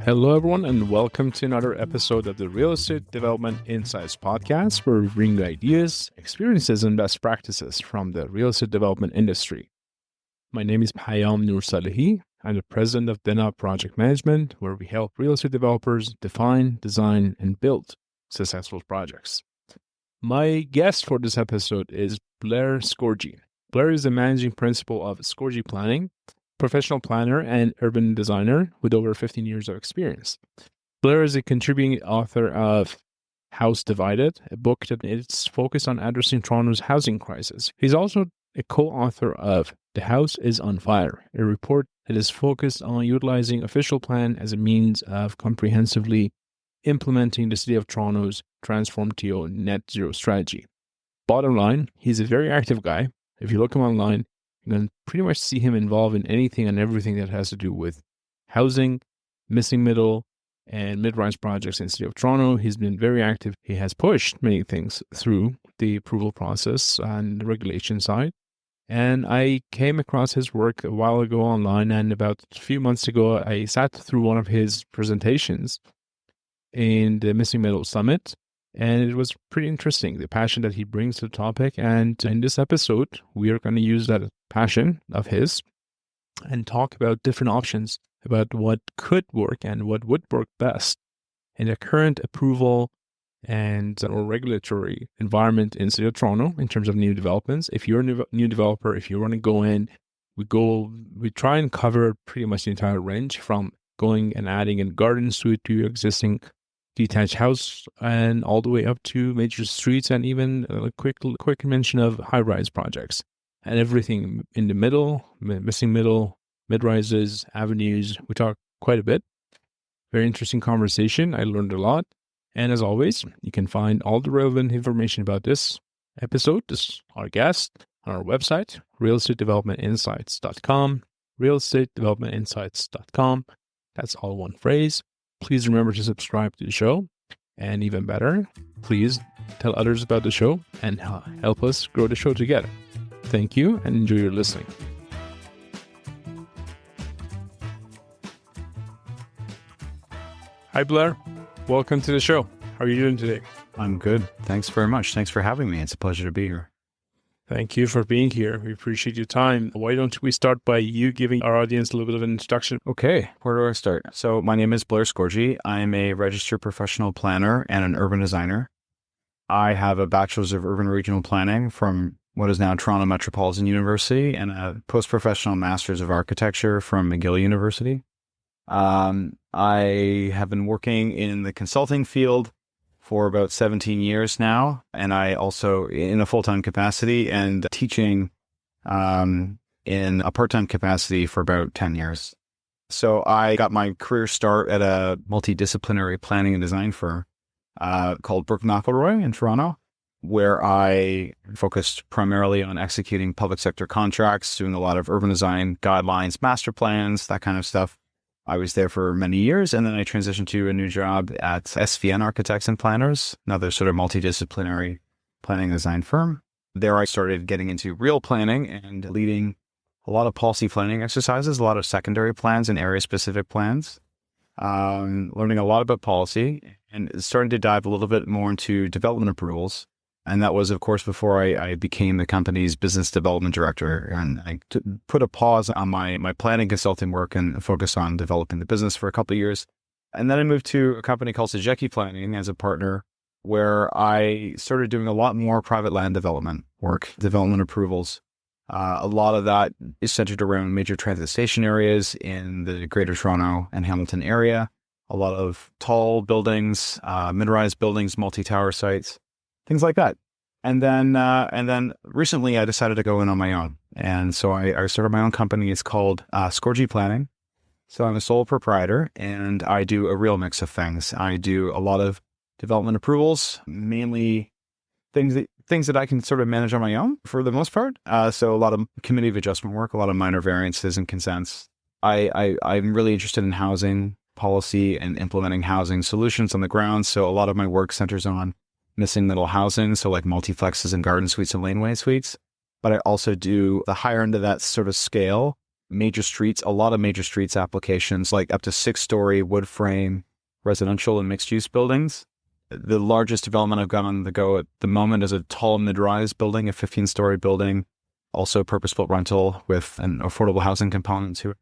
Hello, everyone, and welcome to another episode of the Real Estate Development Insights podcast, where we bring you ideas, experiences, and best practices from the real estate development industry. My name is Payam Noor Salehi. I'm the president of Dena Project Management, where we help real estate developers define, design, and build successful projects. My guest for this episode is Blair Scorgie. Blair is the managing principal of Scorgie Planning, professional planner and urban designer with over 15 years of experience. Blair is a contributing author of House Divided, a book that is focused on addressing Toronto's housing crisis. He's also a co-author of The House is on Fire, a report that is focused on utilizing official plan as a means of comprehensively implementing the City of Toronto's Transform TO Net Zero strategy. Bottom line, he's a very active guy. If you look him online, you can pretty much see him involved in anything and everything that has to do with housing, missing middle, and mid-rise projects in the City of Toronto. He's been very active. He has pushed many things through the approval process and the regulation side. And I came across his work a while ago online, and about a few months ago, I sat through one of his presentations in the Missing Middle Summit. And it was pretty interesting, the passion that he brings to the topic. And in this episode, we are going to use that passion of his and talk about different options about what could work and what would work best in the current approval and or regulatory environment in the City of Toronto in terms of new developments. If you're a new developer, if you want to go in, we try and cover pretty much the entire range from going and adding a garden suite to your existing detached house and all the way up to major streets and even a quick mention of high-rise projects and everything in the middle, missing middle, mid-rises, avenues. We talk quite a bit. Very interesting conversation. I learned a lot. And as always, you can find all the relevant information about this episode, our guest, on our website, realestatedevelopmentinsights.com, realestatedevelopmentinsights.com. That's all one phrase. Please remember to subscribe to the show. And even better, please tell others about the show and help us grow the show together. Thank you and enjoy your listening. Hi, Blair. Welcome to the show. How are you doing today? I'm good. Thanks very much. Thanks for having me. It's a pleasure to be here. Thank you for being here. We appreciate your time. Why don't we start by you giving our audience a little bit of an introduction? Okay, where do I start? So my name is Blair Scorgie. I'm a registered professional planner and an urban designer. I have a bachelor's of urban regional planning from what is now Toronto Metropolitan University and a post-professional master's of architecture from McGill University. I have been working in the consulting field for about 17 years now, and I also in a full-time capacity and teaching in a part-time capacity for about 10 years. So I got my career start at a multidisciplinary planning and design firm called Brooke McElroy in Toronto, where I focused primarily on executing public sector contracts, doing a lot of urban design guidelines, master plans, that kind of stuff. I was there for many years, and then I transitioned to a new job at SVN Architects and Planners, another sort of multidisciplinary planning design firm. There I started getting into real planning and leading a lot of policy planning exercises, a lot of secondary plans and area-specific plans, learning a lot about policy, and starting to dive a little bit more into development approvals. And that was, of course, before I became the company's business development director. And I put a pause on my planning consulting work and focused on developing the business for a couple of years. And then I moved to a company called Sejeki Planning as a partner, where I started doing a lot more private land development work, development approvals. A lot of that is centered around major transit station areas in the Greater Toronto and Hamilton area. A lot of tall buildings, mid-rise buildings, multi-tower sites, things like that. And then recently I decided to go in on my own. And so I started my own company. It's called Scorgie Planning. So I'm a sole proprietor and I do a real mix of things. I do a lot of development approvals, mainly things that I can sort of manage on my own for the most part. So a lot of committee of adjustment work, a lot of minor variances and consents. I'm really interested in housing policy and implementing housing solutions on the ground. So a lot of my work centers on missing middle housing, so like multiplexes and garden suites and laneway suites. But I also do the higher end of that sort of scale, major streets, a lot of major streets applications, like up to 6-story wood frame residential and mixed use buildings. The largest development I've got on the go at the moment is a tall mid-rise building, a 15-story building, also purpose-built rental with an affordable housing component to it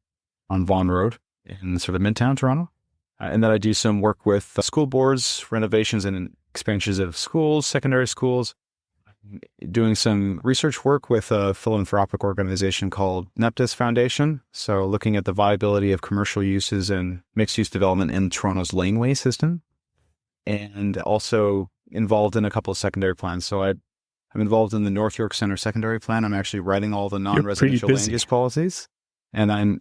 on Vaughan Road in sort of Midtown Toronto. And then I do some work with school boards, renovations and expansions of schools, secondary schools, doing some research work with a philanthropic organization called Neptus Foundation. So looking at the viability of commercial uses and mixed-use development in Toronto's laneway system, and also involved in a couple of secondary plans. So I'm involved in the North York Centre secondary plan. I'm actually writing all the non-residential land use policies. And I'm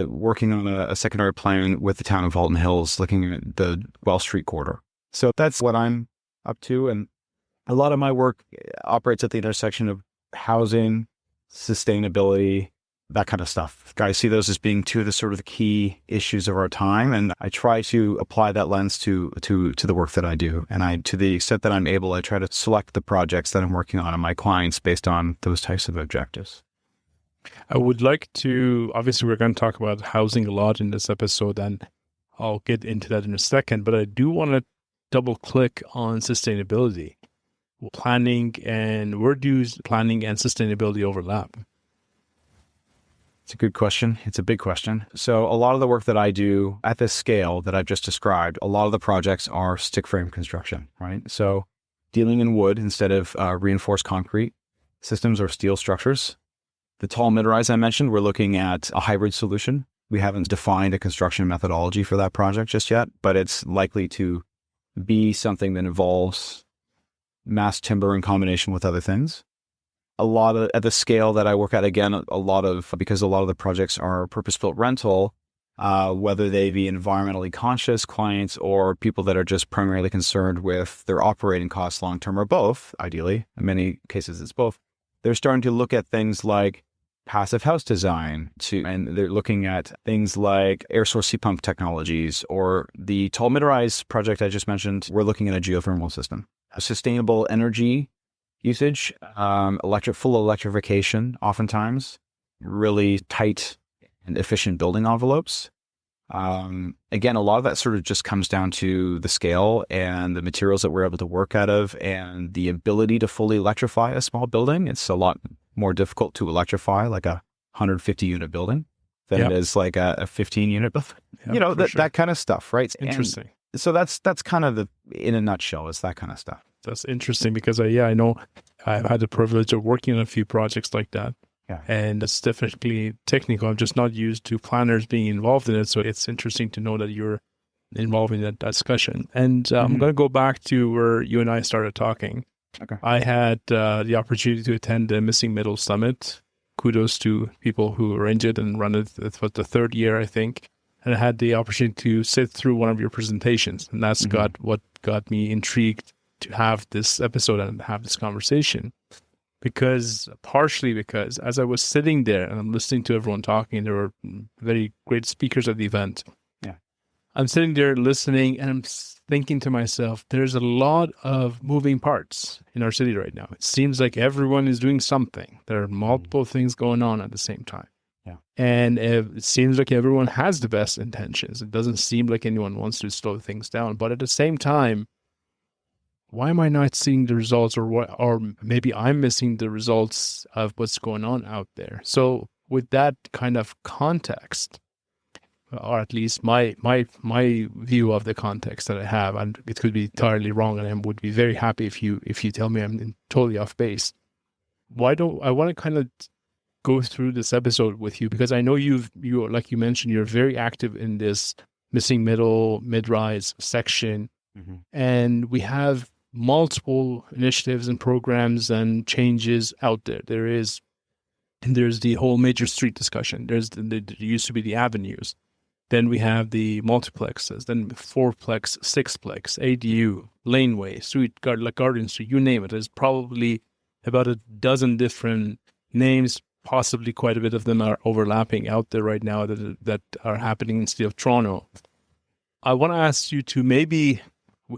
working on a secondary plan with the town of Halton Hills, looking at the Wells Street corridor. So that's what I'm up to. And a lot of my work operates at the intersection of housing, sustainability, that kind of stuff. I see those as being two of the sort of key issues of our time. And I try to apply that lens to the work that I do. And to the extent that I'm able, I try to select the projects that I'm working on and my clients based on those types of objectives. I would like to, obviously we're going to talk about housing a lot in this episode, and I'll get into that in a second, but I do want to double click on sustainability. Planning, and where do planning and sustainability overlap? It's a good question. It's a big question. So a lot of the work that I do at this scale that I've just described, a lot of the projects are stick frame construction, right? So dealing in wood instead of reinforced concrete systems or steel structures. The tall mid-rise I mentioned, we're looking at a hybrid solution. We haven't defined a construction methodology for that project just yet, but it's likely to be something that involves mass timber in combination with other things. A lot of, at the scale that I work at, again, because a lot of the projects are purpose-built rental, whether they be environmentally conscious clients or people that are just primarily concerned with their operating costs long-term, or both, ideally. In many cases, it's both. They're starting to look at things like passive house design and they're looking at things like air source heat pump technologies, or the tall mid-rise project I just mentioned. We're looking at a geothermal system, a sustainable energy usage, full electrification, oftentimes really tight and efficient building envelopes. Again, a lot of that sort of just comes down to the scale and the materials that we're able to work out of and the ability to fully electrify a small building. It's a lot more difficult to electrify like a 150 unit building than it is like a 15 unit building. That kind of stuff, right? Interesting. And so that's kind of in a nutshell, it's that kind of stuff. That's interesting because I know I've had the privilege of working on a few projects like that. Yeah. And it's definitely technical. I'm just not used to planners being involved in it. So it's interesting to know that you're involved in that discussion. And I'm going to go back to where you and I started talking. Okay. I had the opportunity to attend the Missing Middle Summit. Kudos to people who arranged it and run it. It was the third year, I think. And I had the opportunity to sit through one of your presentations. And that's what got me intrigued to have this episode and have this conversation. Partially because as I was sitting there and I'm listening to everyone talking, there were very great speakers at the event. Yeah. I'm sitting there listening and I'm thinking to myself, there's a lot of moving parts in our city right now. It seems like everyone is doing something. There are multiple things going on at the same time. Yeah. And it seems like everyone has the best intentions. It doesn't seem like anyone wants to slow things down. But at the same time, why am I not seeing the results, or maybe I'm missing the results of what's going on out there? So with that kind of context, or at least my view of the context that I have, and it could be entirely wrong, and I would be very happy if you tell me I'm totally off base. I want to kind of go through this episode with you because I know you like you mentioned, you're very active in this missing mid-rise section, and we have multiple initiatives and programs and changes out there. There's the whole major street discussion. There used to be the avenues. Then we have the multiplexes, then 4-plex, 6-plex, ADU, laneway, garden street, you name it. There's probably about a dozen different names. Possibly quite a bit of them are overlapping out there right now that are happening in the city of Toronto. I want to ask you to maybe,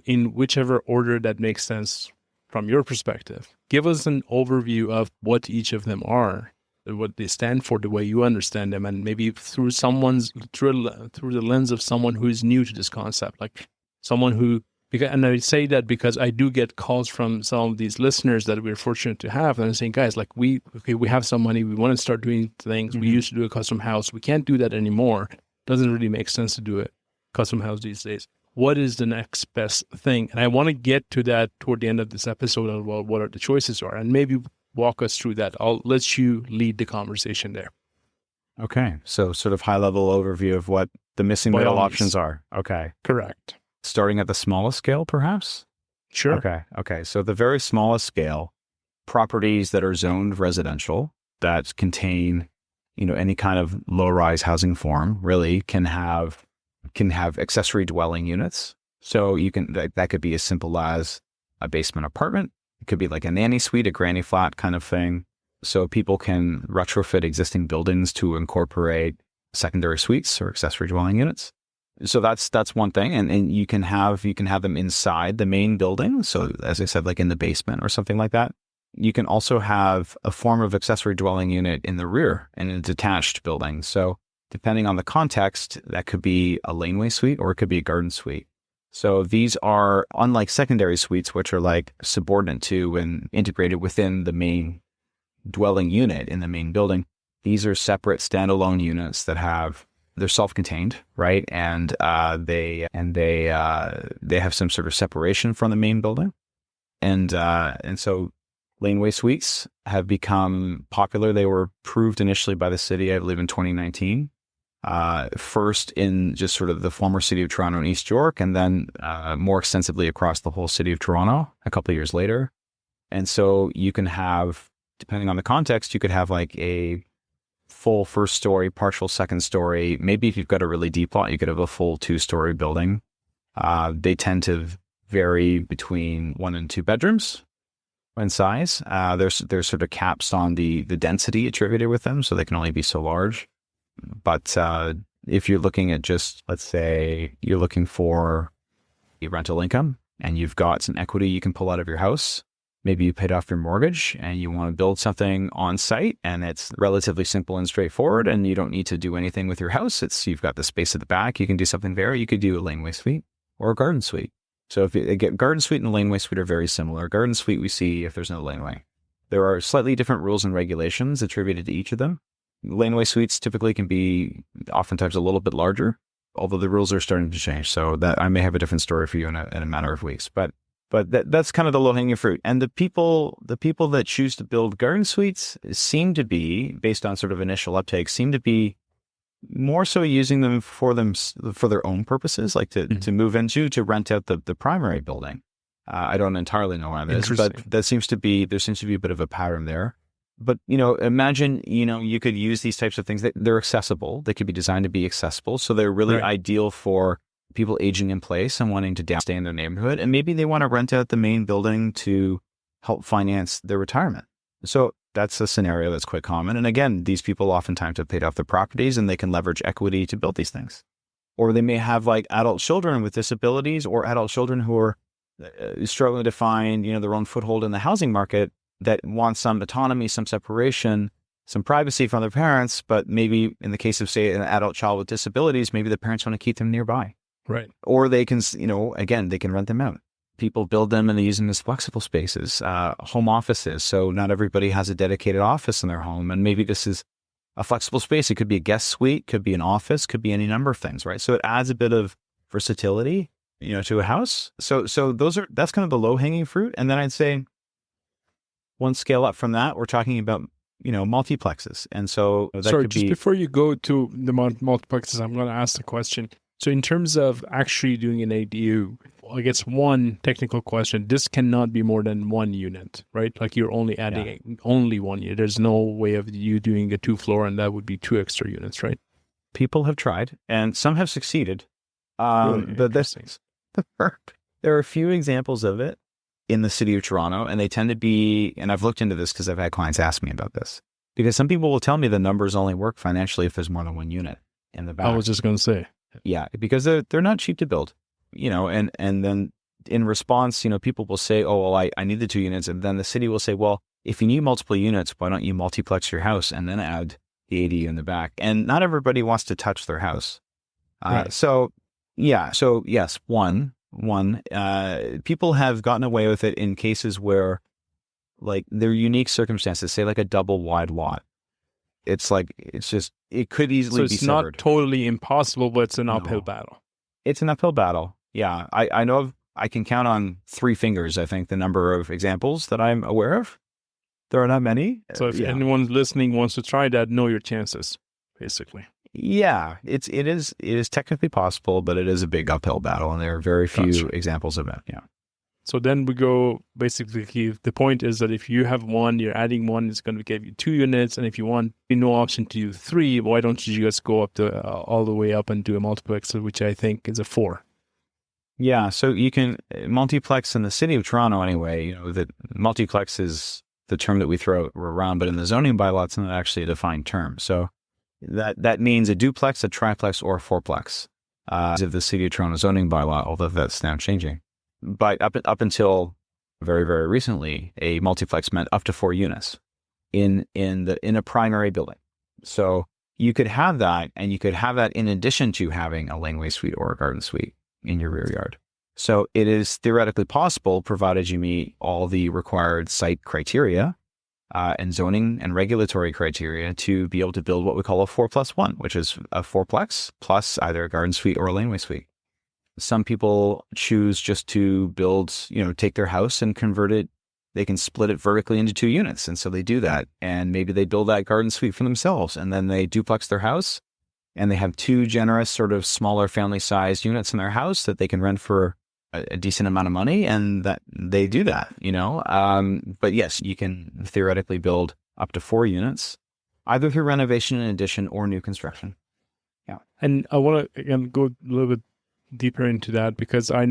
in whichever order that makes sense from your perspective, give us an overview of what each of them are what they stand for, the way you understand them, and maybe through the lens of someone who is new to this concept, like someone who. And I say that because I do get calls from some of these listeners that we're fortunate to have, and I'm saying, guys, like we have some money, we want to start doing things. Mm-hmm. We used to do a custom house, we can't do that anymore. Doesn't really make sense to do a custom house these days. What is the next best thing? And I want to get to that toward the end of this episode on what are the choices are, and maybe walk us through that. I'll let you lead the conversation there. Okay, so sort of high level overview of what the missing middle options are. Okay, correct. Starting at the smallest scale, perhaps? Sure. Okay. So the very smallest scale, properties that are zoned residential that contain, any kind of low-rise housing form really can have accessory dwelling units. So you can, that could be as simple as a basement apartment. It could be like a nanny suite, a granny flat kind of thing. So people can retrofit existing buildings to incorporate secondary suites or accessory dwelling units. So that's one thing, and you can have them inside the main building. So as I said, like in the basement or something like that. You can also have a form of accessory dwelling unit in the rear in a detached building. So depending on the context, that could be a laneway suite or it could be a garden suite. So these are, unlike secondary suites, which are like subordinate to and integrated within the main dwelling unit in the main building. These are separate standalone units that they're self-contained, right? And they have some sort of separation from the main building. And so laneway suites have become popular. They were approved initially by the city, I believe, in 2019. First in just sort of the former city of Toronto and East York, and then more extensively across the whole city of Toronto a couple of years later. And so you can have, depending on the context, you could have like a full first story, partial second story. Maybe if you've got a really deep lot, you could have a full 2-story building. They tend to vary between 1 and 2 bedrooms in size. There's sort of caps on the density attributed with them, so they can only be so large. But if you're looking at just, let's say you're looking for a rental income and you've got some equity you can pull out of your house, maybe you paid off your mortgage and you want to build something on site and it's relatively simple and straightforward and you don't need to do anything with your house. You've got the space at the back. You can do something there. You could do a laneway suite or a garden suite. So if you get garden suite and laneway suite are very similar. Garden suite we see if there's no laneway. There are slightly different rules and regulations attributed to each of them. Laneway suites typically can be oftentimes a little bit larger, although the rules are starting to change. So that I may have a different story for you in a matter of weeks. But that's kind of the low-hanging fruit. And the people that choose to build garden suites seem to be, based on sort of initial uptake, seem to be more so using them for their own purposes, like to move into, to rent out the primary building. I don't entirely know why that is, but there seems to be a bit of a pattern there. But, imagine, you could use these types of things that they're accessible. They could be designed to be accessible. So they're really ideal for people aging in place and wanting to stay in their neighborhood. And maybe they want to rent out the main building to help finance their retirement. So that's a scenario that's quite common. And again, these people oftentimes have paid off their properties and they can leverage equity to build these things. Or they may have like adult children with disabilities or adult children who are struggling to find, their own foothold in the housing market that want some autonomy, some separation, some privacy from their parents. But maybe in the case of, say, an adult child with disabilities, maybe the parents want to keep them nearby. Right. Or they can, again, they can rent them out. People build them and they use them as flexible spaces, home offices. So not everybody has a dedicated office in their home. And maybe this is a flexible space. It could be a guest suite, could be an office, could be any number of things, right? So it adds a bit of versatility, to a house. So that's kind of the low hanging fruit. And then I'd say one scale up from that, we're talking about, multiplexes. And so that Sorry, could just be... before you go to the multiplexes, I'm going to ask the question. So in terms of actually doing an ADU, I guess one technical question, this cannot be more than 1 unit, right? Like you're only adding only 1 unit. There's no way of you doing a 2-floor and that would be 2 extra units, right? People have tried and some have succeeded. Really but there are a few examples of it in the city of Toronto, and they tend to be, and I've looked into this because I've had clients ask me about this, because some people will tell me the numbers only work financially if there's more than 1 unit in the back. I was just going to say. Yeah, because they're not cheap to build, and then in response, people will say, oh, well, I need the 2 units. And then the city will say, well, if you need multiple units, why don't you multiplex your house and then add the ADU in the back? And not everybody wants to touch their house. Right. So yes, one, people have gotten away with it in cases where like there are unique circumstances, say like a double wide lot. It could easily be severed. So it's not totally impossible, but it's an uphill No. battle. It's an uphill battle. Yeah. I know I can count on 3 fingers, I think, the number of examples that I'm aware of. There are not many. So if anyone listening wants to try that, know your chances, basically. Yeah, it is technically possible, but it is a big uphill battle, and there are very few examples of it. Yeah. So then we go, basically, the point is that if you have one, you're adding one, it's going to give you 2 units. And if you want no option to do 3, why don't you just go up to all the way up and do a multiplex, which I think is a 4. Yeah, so you can multiplex in the city of Toronto anyway. The multiplex is the term that we throw around, but in the zoning bylaw, it's not actually a defined term. So that means a duplex, a triplex, or a fourplex of the city of Toronto zoning bylaw, although that's now changing. But up until very, very recently, a multiplex meant up to 4 units in a primary building. So you could have that, and you could have that in addition to having a laneway suite or a garden suite in your rear yard. So it is theoretically possible, provided you meet all the required site criteria and zoning and regulatory criteria, to be able to build what we call a 4+1, which is a fourplex plus either a garden suite or a laneway suite. Some people choose just to build, take their house and convert it. They can split it vertically into 2 units. And so they do that. And maybe they build that garden suite for themselves, and then they duplex their house, and they have 2 generous sort of smaller family sized units in their house that they can rent for a decent amount of money. And that they do that, but yes, you can theoretically build up to 4 units, either through renovation and addition or new construction. Yeah. And I want to again go a little bit deeper into that, because I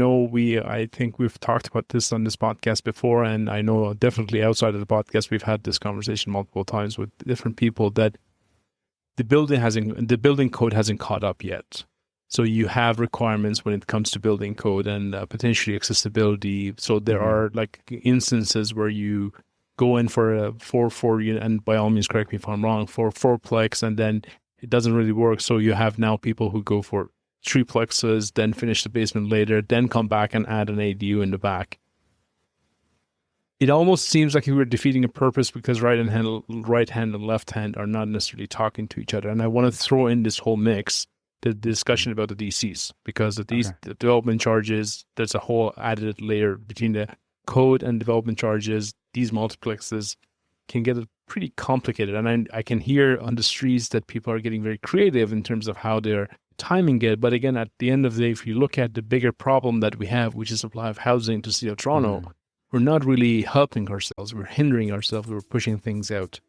think we've talked about this on this podcast before, and I know definitely outside of the podcast we've had this conversation multiple times with different people, that the building code hasn't caught up yet. So you have requirements when it comes to building code and potentially accessibility. So there are like instances where you go in for a 4 unit, and by all means correct me if I'm wrong, for fourplex, and then it doesn't really work. So you have now people who go for 3-plexes, then finish the basement later, then come back and add an ADU in the back. It almost seems like we were defeating a purpose, because right hand and left hand are not necessarily talking to each other. And I want to throw in this whole mix, the discussion about the DCs, because the development charges, there's a whole added layer between the code and development charges. These multiplexes can get pretty complicated. And I can hear on the streets that people are getting very creative in terms of how they're timing it. But again, at the end of the day, if you look at the bigger problem that we have, which is supply of housing to the city of Toronto, we're not really helping ourselves. We're hindering ourselves. We're pushing things out.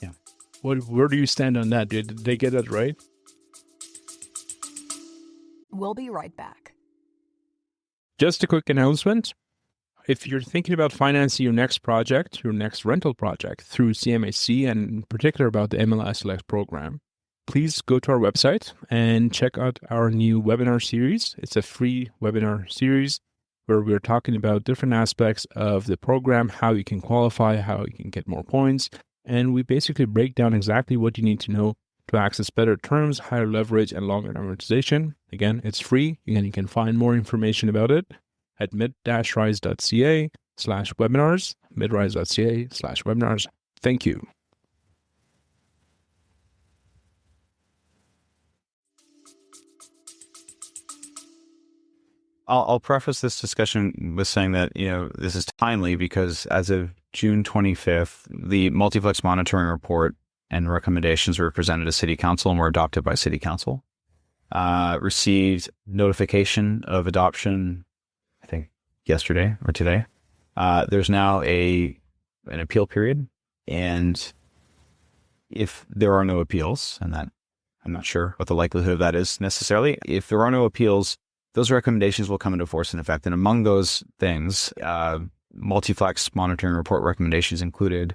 Yeah. Where do you stand on that? Did they get that right? We'll be right back. Just a quick announcement. If you're thinking about financing your next project, your next rental project through CMHC, and in particular about the MLS Select program, please go to our website and check out our new webinar series. It's a free webinar series where we're talking about different aspects of the program, how you can qualify, how you can get more points. And we basically break down exactly what you need to know to access better terms, higher leverage, and longer amortization. Again, it's free. Again, you can find more information about it at mid-rise.ca/webinars, midrise.ca/webinars. Thank you. I'll preface this discussion with saying that, this is timely because as of June 25th, the multiplex monitoring report and recommendations were presented to City Council and were adopted by City Council. Received notification of adoption, I think, yesterday or today. There's now an appeal period, and if there are no appeals, and that I'm not sure what the likelihood of that is necessarily, if there are no appeals, those recommendations will come into force in effect. And among those things, multiplex monitoring report recommendations included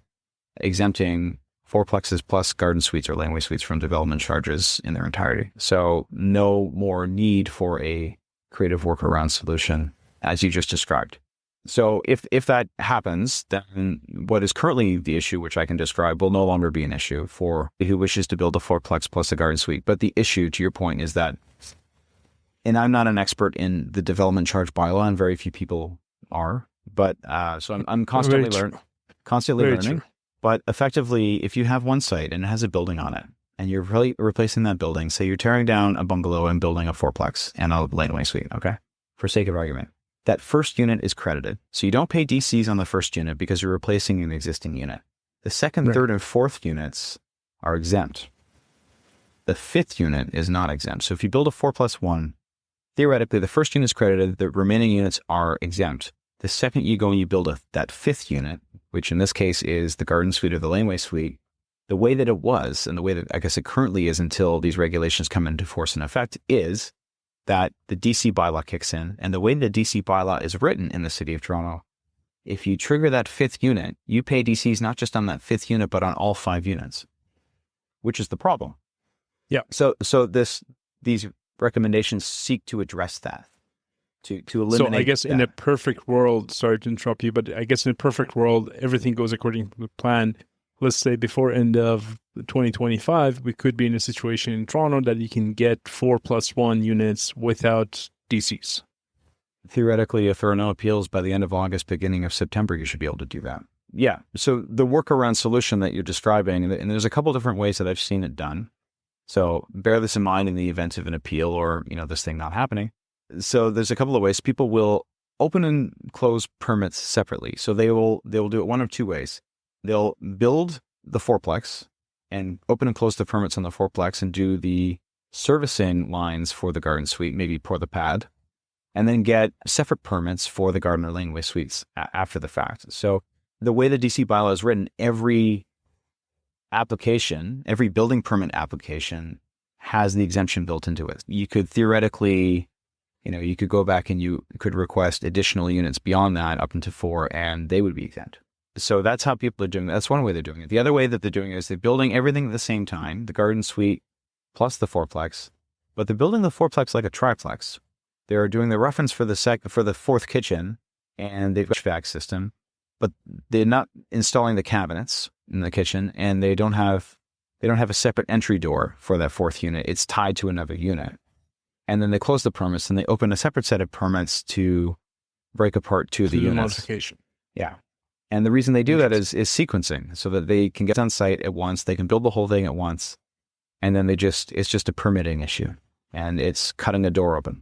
exempting fourplexes plus garden suites or laneway suites from development charges in their entirety. So no more need for a creative workaround solution, as you just described. So if that happens, then what is currently the issue, which I can describe, will no longer be an issue for who wishes to build a fourplex plus a garden suite. But the issue, to your point, is that, and I'm not an expert in the development charge bylaw, and very few people are, but so I'm constantly learning. But effectively, if you have one site and it has a building on it, and you're really replacing that building, say you're tearing down a bungalow and building a fourplex and a laneway suite, okay, for sake of argument. That first unit is credited. So you don't pay DCs on the first unit because you're replacing an existing unit. The second, third, and fourth units are exempt. The fifth unit is not exempt. So if you build a 4+1, theoretically, the first unit is credited, the remaining units are exempt. The second you go and you build that fifth unit, which in this case is the garden suite or the laneway suite, the way that it was, and the way that I guess it currently is until these regulations come into force and effect, is that the DC bylaw kicks in. And the way the DC bylaw is written in the City of Toronto, if you trigger that fifth unit, you pay DCs not just on that fifth unit, but on all 5 units, which is the problem. Yeah. So these recommendations seek to address that, to eliminate. So I guess that. in a perfect world, sorry to interrupt you, but I guess in a perfect world, everything goes according to the plan. Let's say before end of 2025, we could be in a situation in Toronto that you can get 4+1 units without DCs. Theoretically, if there are no appeals by the end of August, beginning of September, you should be able to do that. Yeah. So the workaround solution that you're describing, and there's a couple different ways that I've seen it done. So bear this in mind in the event of an appeal or, this thing not happening. So there's a couple of ways. People will open and close permits separately. So they will do it one of two ways. They'll build the fourplex and open and close the permits on the fourplex and do the servicing lines for the garden suite, maybe pour the pad, and then get separate permits for the garden or laneway suites after the fact. So the way the DC bylaw is written, every building permit application has the exemption built into it. You could theoretically, you could go back and you could request additional units beyond that up into 4, and they would be exempt. So that's how people are doing it. That's one way they're doing it. The other way that they're doing it is they're building everything at the same time, the garden suite plus the fourplex, but they're building the fourplex like a triplex. They're doing the reference for the fourth kitchen and the HVAC system, but they're not installing the cabinets in the kitchen, and they don't have a separate entry door for that fourth unit. It's tied to another unit. And then they close the permits and they open a separate set of permits to break apart two of the units. Modification. Yeah. And the reason they do that is sequencing, so that they can get on site at once, they can build the whole thing at once, and then it's just a permitting issue, and it's cutting a door open.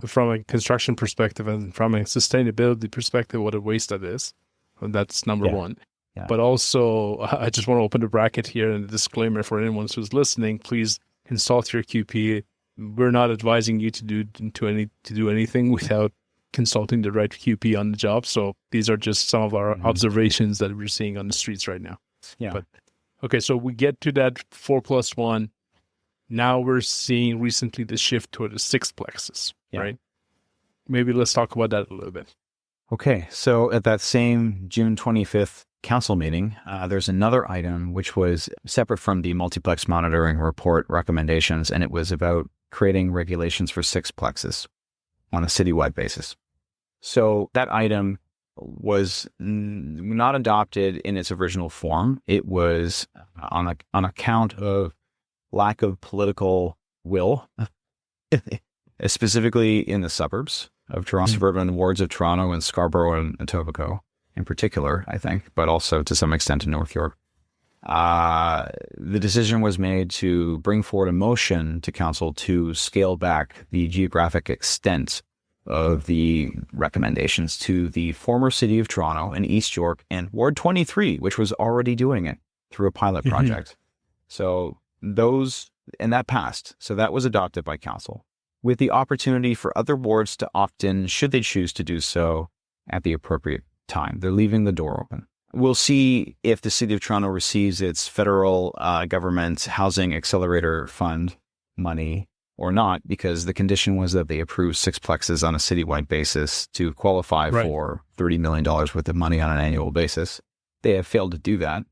From a construction perspective and from a sustainability perspective, what a waste that is. And that's number one. Yeah. But also, I just want to open the bracket here and a disclaimer for anyone who's listening. Please consult your QP. We're not advising you to do anything without consulting the right QP on the job. So these are just some of our observations that we're seeing on the streets right now. Yeah. But okay, so we get to that 4+1. Now we're seeing recently the shift toward the six-plexes, right? Maybe let's talk about that a little bit. Okay, so at that same June 25th council meeting, there's another item which was separate from the multiplex monitoring report recommendations, and it was about creating regulations for six-plexes on a citywide basis. So that item was not adopted in its original form. It was on account of lack of political will, specifically in the suburbs of Toronto, suburban wards of Toronto and Scarborough and Etobicoke in particular, I think, but also to some extent in North York. The decision was made to bring forward a motion to council to scale back the geographic extent of the recommendations to the former City of Toronto and East York and Ward 23, which was already doing it through a pilot project. So that passed. So that was adopted by council, with the opportunity for other wards to opt in should they choose to do so at the appropriate time. They're leaving the door open. We'll see if the City of Toronto receives its federal government housing accelerator fund money or not, because the condition was that they approve six-plexes on a citywide basis to qualify for $30 million worth of money on an annual basis. They have failed to do that.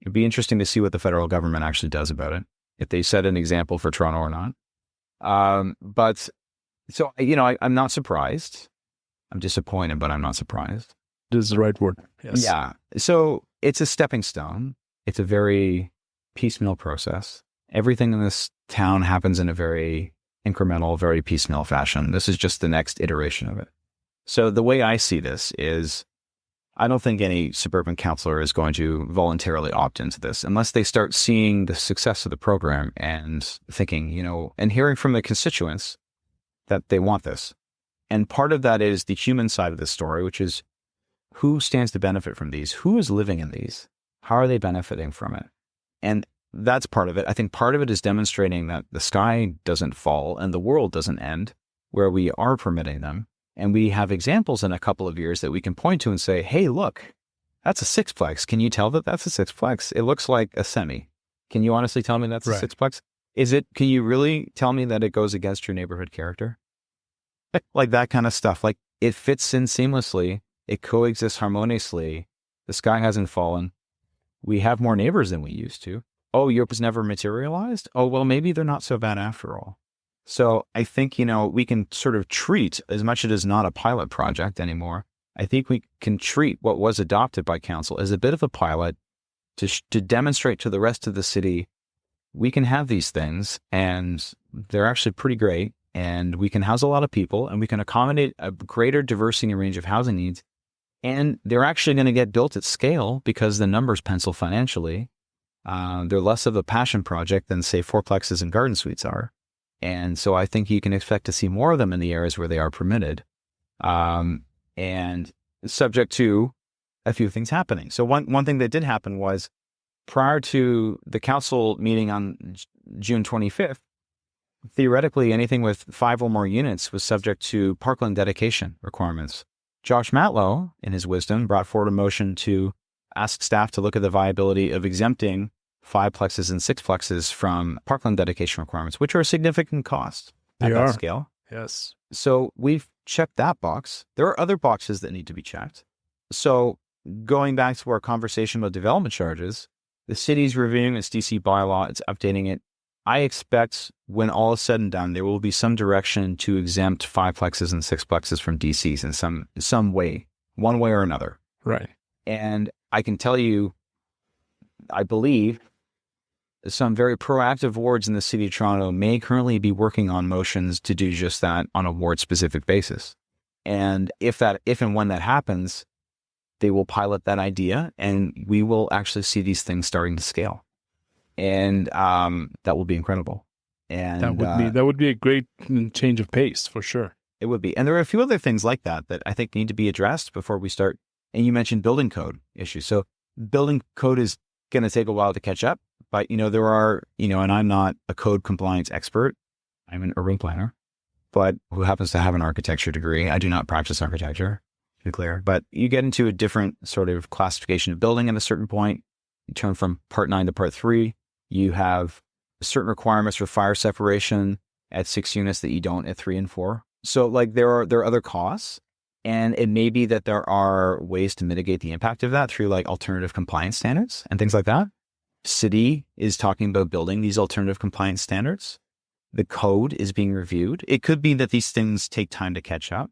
It'd be interesting to see what the federal government actually does about it, if they set an example for Toronto or not. I'm not surprised. I'm disappointed, but I'm not surprised. This is the right word. Yes. Yeah. So it's a stepping stone. It's a very piecemeal process. Everything in this town happens in a very incremental, very piecemeal fashion. This is just the next iteration of it. So the way I see this is I don't think any suburban councillor is going to voluntarily opt into this unless they start seeing the success of the program and thinking, and hearing from the constituents that they want this. And part of that is the human side of the story, which is who stands to benefit from these? Who is living in these? How are they benefiting from it? And that's part of it. I think part of it is demonstrating that the sky doesn't fall and the world doesn't end where we are permitting them. And we have examples in a couple of years that we can point to and say, hey, look, that's a six-plex. Can you tell that that's a six-plex? It looks like a semi. Can you honestly tell me that's a six-plex? Can you really tell me that it goes against your neighborhood character? Like that kind of stuff. Like it fits in seamlessly. It coexists harmoniously. The sky hasn't fallen. We have more neighbors than we used to. Oh, Europe has never materialized? Oh, well, maybe they're not so bad after all. So I think, we can sort of treat, as much as it is not a pilot project anymore, I think we can treat what was adopted by council as a bit of a pilot to demonstrate to the rest of the city, we can have these things and they're actually pretty great and we can house a lot of people and we can accommodate a greater diversity and range of housing needs. And they're actually going to get built at scale because the numbers pencil financially. They're less of a passion project than, say, fourplexes and garden suites are. And so I think you can expect to see more of them in the areas where they are permitted, and subject to a few things happening. So one thing that did happen was prior to the council meeting on June 25th, theoretically anything with 5 or more units was subject to parkland dedication requirements. Josh Matlow, in his wisdom, brought forward a motion to ask staff to look at the viability of exempting 5-plexes and 6-plexes from parkland dedication requirements, which are a significant cost at that scale. Yes. So we've checked that box. There are other boxes that need to be checked. So going back to our conversation about development charges, the city's reviewing its DC bylaw, it's updating it. I expect when all is said and done, there will be some direction to exempt 5-plexes and 6-plexes from DCs in some way, one way or another. Right. And I can tell you, I believe some very proactive wards in the city of Toronto may currently be working on motions to do just that on a ward-specific basis. And if and when that happens, they will pilot that idea and we will actually see these things starting to scale. And that will be incredible. And that would be a great change of pace for sure. It would be. And there are a few other things like that I think need to be addressed before we start. And you mentioned building code issues. So building code is going to take a while to catch up. But, there are, and I'm not a code compliance expert. I'm an urban planner, but who happens to have an architecture degree. I do not practice architecture, to be clear. But you get into a different sort of classification of building at a certain point. You turn from part 9 to part 3. You have certain requirements for fire separation at 6 units that you don't at 3 and 4. So there are other costs. And it may be that there are ways to mitigate the impact of that through alternative compliance standards and things like that. City is talking about building these alternative compliance standards. The code is being reviewed. It could be that these things take time to catch up,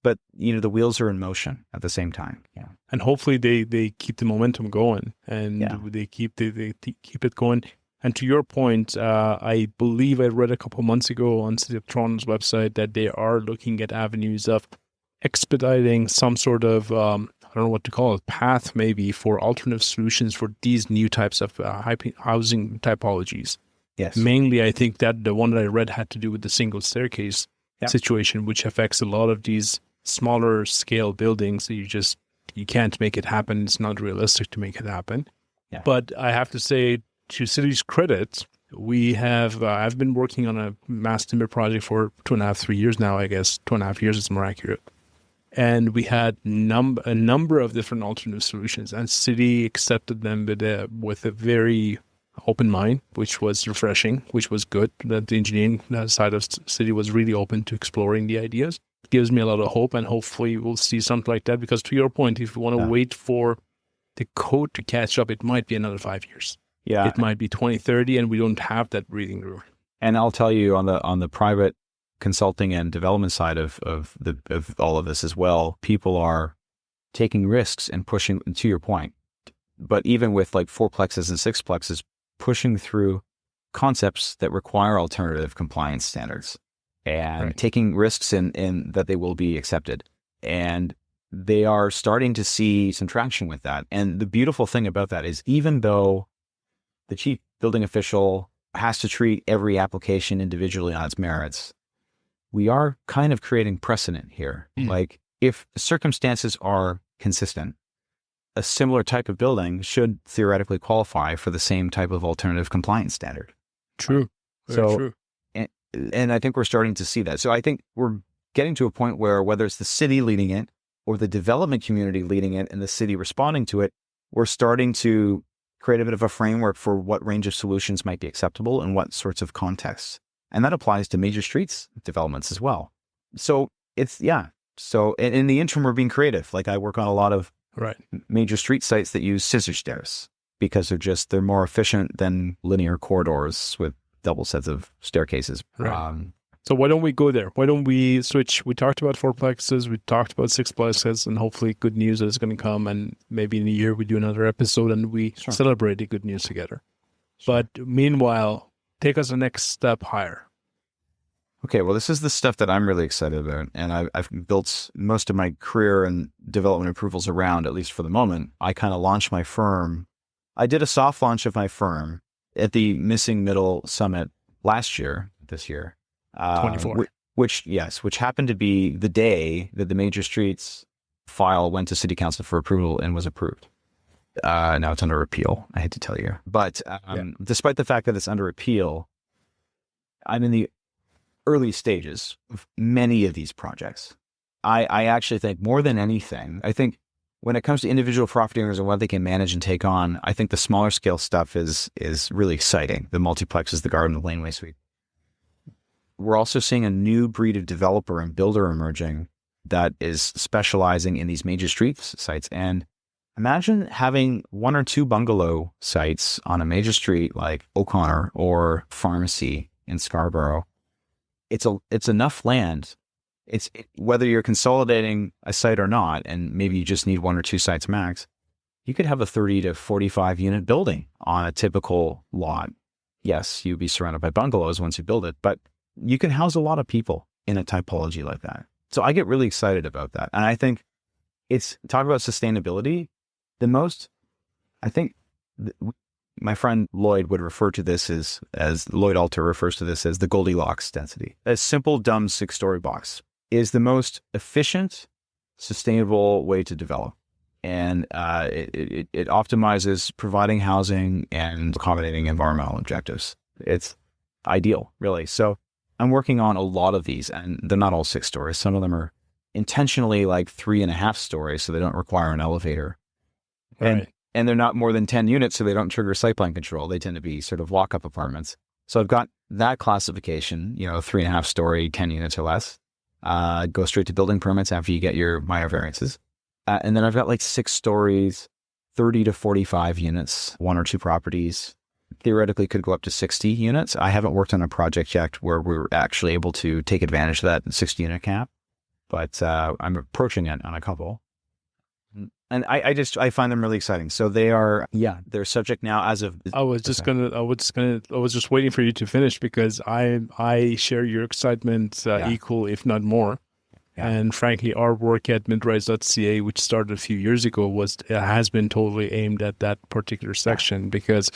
but the wheels are in motion at the same time. Yeah. And hopefully they keep the momentum going and they keep it going. And to your point, I believe I read a couple of months ago on City of Toronto's website that they are looking at avenues of expediting some sort of I don't know what to call it, path maybe for alternative solutions for these new types of housing typologies. Yes. Mainly, I think that the one that I read had to do with the single staircase situation, which affects a lot of these smaller scale buildings. So you can't make it happen. It's not realistic to make it happen. Yeah. But I have to say, to city's credit, we have, I've been working on a mass timber project for 2.5, 3 years now, I guess. 2.5 years is more accurate. And we had a number of different alternative solutions, and city accepted them with a very open mind, which was refreshing, which was good. That the engineering side of city was really open to exploring the ideas. It gives me a lot of hope, and hopefully we'll see something like that. Because to your point, if you want to wait for the code to catch up, it might be another 5 years. Yeah, it might be 2030, and we don't have that breathing room. And I'll tell you on the private consulting and development side of all of this as well, people are taking risks and pushing, to your point, but even with like four-plexes and six-plexes, pushing through concepts that require alternative compliance standards and taking risks in that they will be accepted. And they are starting to see some traction with that. And the beautiful thing about that is, even though the chief building official has to treat every application individually on its merits, we are kind of creating precedent here. Like, if circumstances are consistent, a similar type of building should theoretically qualify for the same type of alternative compliance standard. True. Very true. And I think we're starting to see that. So I think we're getting to a point where, whether it's the city leading it or the development community leading it and the city responding to it, we're starting to create a bit of a framework for what range of solutions might be acceptable and what sorts of contexts. And that applies to major streets developments as well. So So in the interim, we're being creative. Like, I work on a lot of major street sites that use scissor stairs because they're more efficient than linear corridors with double sets of staircases. So why don't we go there? Why don't we switch? We talked about four-plexes, we talked about six-plexes, and hopefully good news is going to come. And maybe in a year we do another episode and we celebrate the good news together. But meanwhile, take us the next step higher. Okay, well, this is the stuff that I'm really excited about. And I've built most of my career and development approvals around, at least for the moment. I kind of launched my firm. I did a soft launch of my firm at the Missing Middle Summit this year. 24. Which happened to be the day that the major streets file went to city council for approval and was approved. Now it's under appeal, I hate to tell you. But despite the fact that it's under appeal, I'm in the early stages of many of these projects. I actually think, more than anything, I think when it comes to individual property owners and what they can manage and take on, I think the smaller scale stuff is really exciting. The multiplexes, the garden, the laneway suite. We're also seeing a new breed of developer and builder emerging that is specializing in these major street sites. And imagine having one or two bungalow sites on a major street like O'Connor or Pharmacy in Scarborough. It's enough land. Whether you're consolidating a site or not, and maybe you just need one or two sites max, you could have a 30 to 45 unit building on a typical lot. Yes, you'd be surrounded by bungalows once you build it, but you can house a lot of people in a typology like that. So I get really excited about that. And I think talk about sustainability. My friend Lloyd would refer to this as Lloyd Alter refers to this as the Goldilocks density. A simple, dumb 6-story box is the most efficient, sustainable way to develop. And it optimizes providing housing and accommodating environmental objectives. It's ideal, really. So I'm working on a lot of these, and they're not all 6 stories. Some of them are intentionally like 3.5 stories, so they don't require an elevator. And they're not more than 10 units, so they don't trigger site plan control. They tend to be sort of walk-up apartments. So I've got that classification, 3.5 story, 10 units or less. Go straight to building permits after you get your minor variances. And then I've got like 6 stories, 30 to 45 units, 1 or 2 properties. Theoretically could go up to 60 units. I haven't worked on a project yet where we were actually able to take advantage of that 60 unit cap, but I'm approaching it on a couple. And I find them really exciting. So they're subject now as of. I was just waiting for you to finish because I share your excitement equal, if not more. Yeah. And frankly, our work at midrise.ca, which started a few years ago, has been totally aimed at that particular section because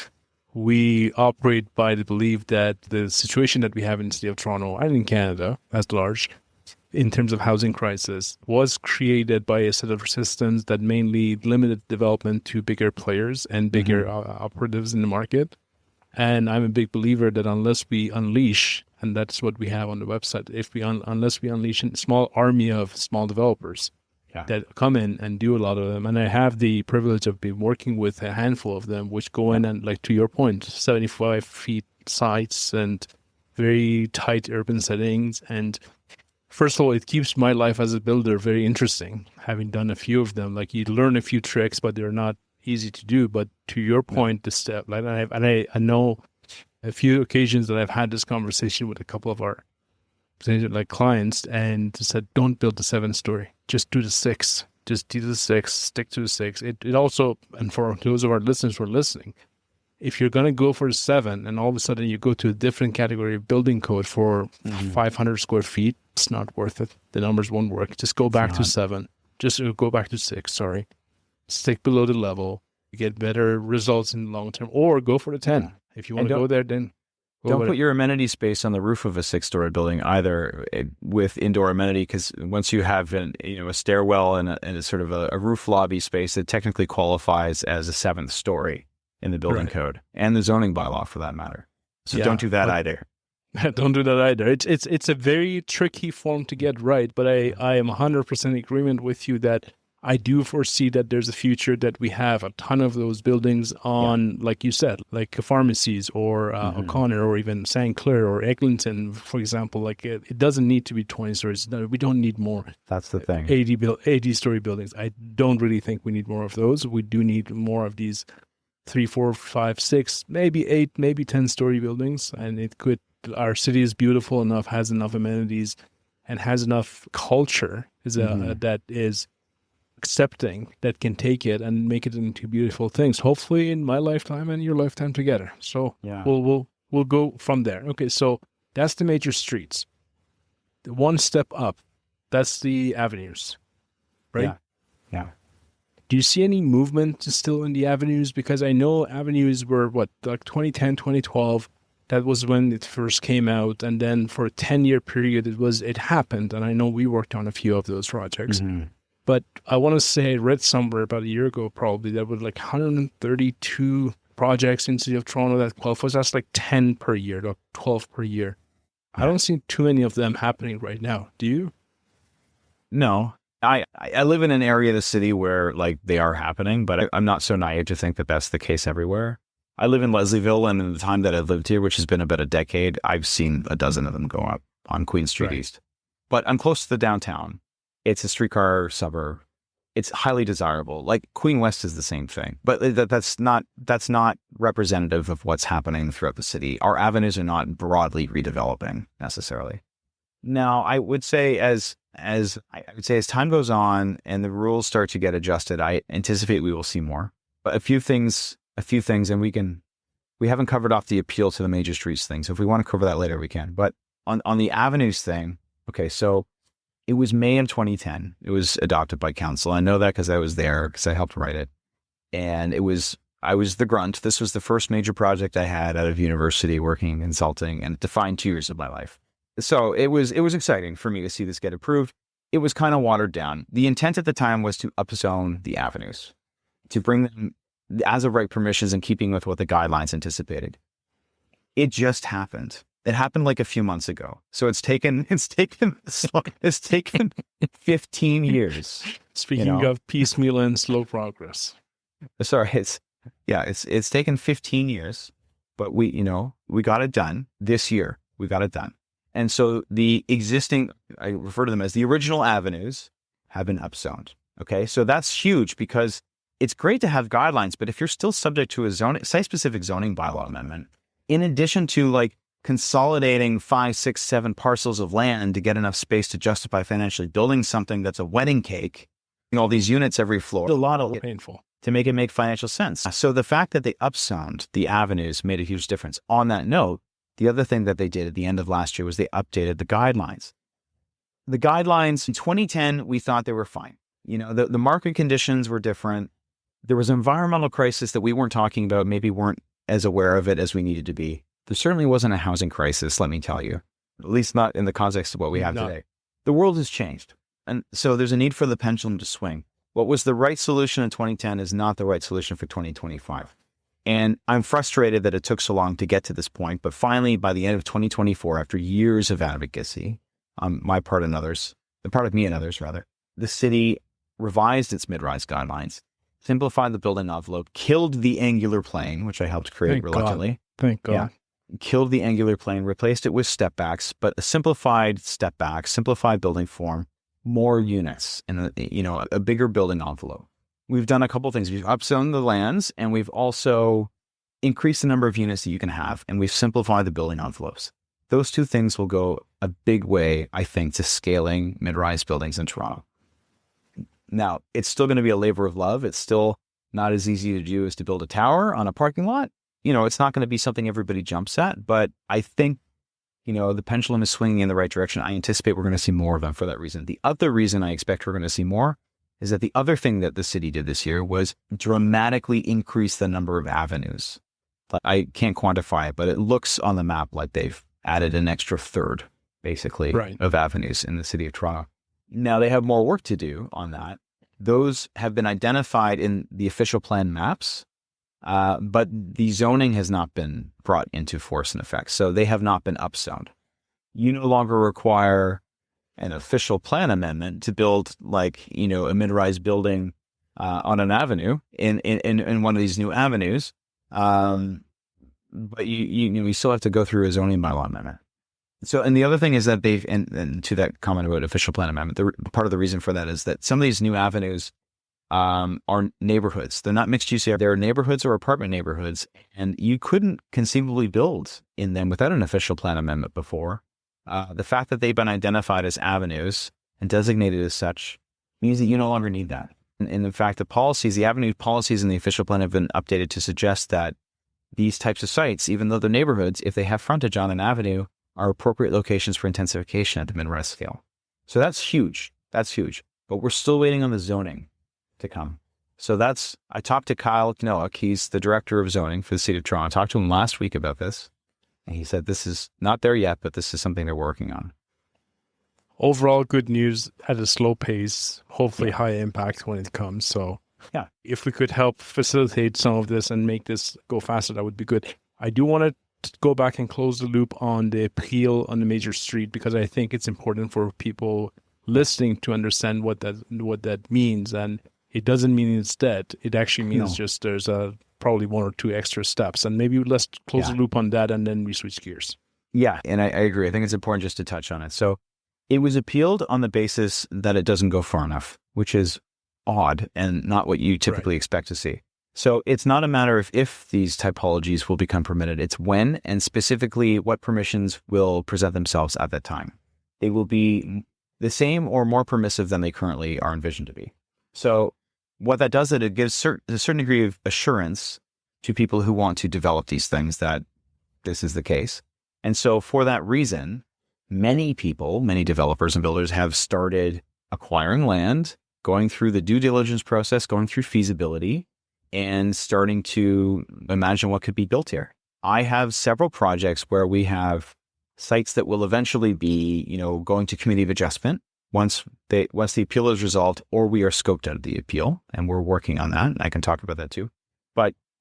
we operate by the belief that the situation that we have in the city of Toronto and in Canada as large, in terms of housing crisis, was created by a set of systems that mainly limited development to bigger players and bigger operatives in the market. And I'm a big believer that unless we unleash, and that's what we have on the website, unless we unleash a small army of small developers that come in and do a lot of them. And I have the privilege of being working with a handful of them, which go in and, like, to your point, 75 feet sites and very tight urban settings. And first of all, it keeps my life as a builder very interesting, having done a few of them. Like, you learn a few tricks, but they're not easy to do. But to your point, the step, like, I know a few occasions that I've had this conversation with a couple of our like clients and said, don't build the 7-story, just do the 6. Just do the 6, stick to the 6. It also, and for those of our listeners who are listening, if you're going to go for 7 and all of a sudden you go to a different category of building code for 500 square feet, it's not worth it. The numbers won't work. Just go back to 7. Just go back to 6, sorry. Stick below the level. You get better results in the long term. Or go for the 10. If you want to go there, then don't put your amenity space on the roof of a 6-story building either with indoor amenity, because once you have a stairwell and a sort of a roof lobby space, it technically qualifies as a 7th story in the building code and the zoning bylaw for that matter. So don't do that either. Don't do that either. It's a very tricky form to get right, but I am 100% in agreement with you that I do foresee that there's a future that we have a ton of those buildings on, like you said, like pharmacies or O'Connor or even St. Clair or Eglinton, for example. Like it doesn't need to be 20 stories. No, we don't need more. That's the thing. 80-story buildings. I don't really think we need more of those. We do need more of these 3, 4, 5, 6, maybe 8, maybe 10-story buildings. And our city is beautiful enough, has enough amenities, and has enough culture that is accepting, that can take it and make it into beautiful things, hopefully in my lifetime and your lifetime together. So we'll go from there. Okay, so that's the major streets. The one step up, that's the avenues, right? Yeah. Do you see any movement still in the avenues? Because I know avenues were like 2010, 2012, that was when it first came out, and then for a 10-year period it happened, and I know we worked on a few of those projects. But I want to say I read somewhere about a year ago probably that was like 132 projects in the city of Toronto that qualifies. That's like 10 per year, or 12 per year. I don't see too many of them happening right now. Do you? No. I live in an area of the city where like they are happening, but I'm not so naive to think that that's the case everywhere. I live in Leslieville, and in the time that I've lived here, which has been about a decade, I've seen a dozen of them go up on Queen Street East. But I'm close to the downtown. It's a streetcar suburb. It's highly desirable. Like Queen West is the same thing, but that's not representative of what's happening throughout the city. Our avenues are not broadly redeveloping necessarily. Now, I would say as time goes on and the rules start to get adjusted, I anticipate we will see more. But a few things, and we haven't covered off the appeal to the major streets thing. So if we want to cover that later, we can. But on the avenues thing, okay, so it was May of 2010. It was adopted by council. I know that because I was there, because I helped write it. And I was the grunt. This was the first major project I had out of university working in consulting, and it defined 2 years of my life. So it was exciting for me to see this get approved. It was kind of watered down. The intent at the time was to upzone the avenues, to bring them as of right permissions in keeping with what the guidelines anticipated. It just happened. It happened like a few months ago. So it's taken 15 years. Speaking of piecemeal and slow progress. Sorry, it's taken 15 years, but we got it done this year. We got it done. And so the existing, I refer to them as the original avenues, have been upzoned. Okay. So that's huge, because it's great to have guidelines, but if you're still subject to a site-specific zoning bylaw amendment, in addition to like consolidating 5, 6, 7 parcels of land to get enough space to justify financially building something that's a wedding cake, all these units every floor, a lot of painful to make it make financial sense. So the fact that they upzoned the avenues made a huge difference. On that note, the other thing that they did at the end of last year was they updated the guidelines. The guidelines in 2010, we thought they were fine. The market conditions were different. There was an environmental crisis that we weren't talking about, maybe weren't as aware of it as we needed to be. There certainly wasn't a housing crisis, let me tell you, at least not in the context of what we have today. The world has changed. And so there's a need for the pendulum to swing. What was the right solution in 2010 is not the right solution for 2025. And I'm frustrated that it took so long to get to this point. But finally, by the end of 2024, after years of advocacy, on my part and others, the part of me and others rather, the city revised its mid-rise guidelines, simplified the building envelope, killed the angular plane, which I helped create reluctantly. Thank God. Yeah. Killed the angular plane, replaced it with step backs, but a simplified step back, simplified building form, more units, and a bigger building envelope. We've done a couple of things. We've upzoned the lands, and we've also increased the number of units that you can have, and we've simplified the building envelopes. those two things will go a big way, I think, to scaling mid-rise buildings in Toronto. Now, it's still going to be a labor of love. It's still not as easy to do as to build a tower on a parking lot. It's not going to be something everybody jumps at, but I think, the pendulum is swinging in the right direction. I anticipate we're going to see more of them for that reason. The other reason I expect we're going to see more is that the other thing that the city did this year was dramatically increase the number of avenues. I can't quantify it, but it looks on the map like they've added an extra third, basically, of avenues in the city of Toronto. Now, they have more work to do on that. Those have been identified in the official plan maps, but the zoning has not been brought into force and effect. So they have not been upzoned. You no longer require an official plan amendment to build a mid-rise building on an avenue in one of these new avenues. But you still have to go through a zoning bylaw amendment. So, and the other thing is that and to that comment about official plan amendment, part of the reason for that is that some of these new avenues are neighborhoods. They're not mixed use. They're neighborhoods or apartment neighborhoods, and you couldn't conceivably build in them without an official plan amendment before. The fact that they've been identified as avenues and designated as such means that you no longer need that. And in fact, the avenue policies in the official plan have been updated to suggest that these types of sites, even though they're neighborhoods, if they have frontage on an avenue, are appropriate locations for intensification at the mid-rise scale. So that's huge. That's huge. But we're still waiting on the zoning to come. So I talked to Kyle Knowek. He's the director of zoning for the city of Toronto. I talked to him last week about this. And he said this is not there yet, but this is something they're working on. Overall, good news at a slow pace, hopefully high impact when it comes. So if we could help facilitate some of this and make this go faster, that would be good. I do want to go back and close the loop on the appeal on the major street, because I think it's important for people listening to understand what that means. And it doesn't mean it's dead. It actually means just there's probably one or two extra steps. And maybe let's close the loop on that, and then we switch gears. Yeah, and I agree. I think it's important just to touch on it. So it was appealed on the basis that it doesn't go far enough, which is odd and not what you typically expect to see. So it's not a matter of if these typologies will become permitted, it's when, and specifically what permissions will present themselves at that time. They will be the same or more permissive than they currently are envisioned to be. So what that does is it gives a certain degree of assurance to people who want to develop these things that this is the case. And so for that reason, many developers and builders have started acquiring land, going through the due diligence process, going through feasibility, and starting to imagine what could be built here. I have several projects where we have sites that will eventually be, going to committee of adjustment once the appeal is resolved, or we are scoped out of the appeal, and we're working on that. And I can talk about that too.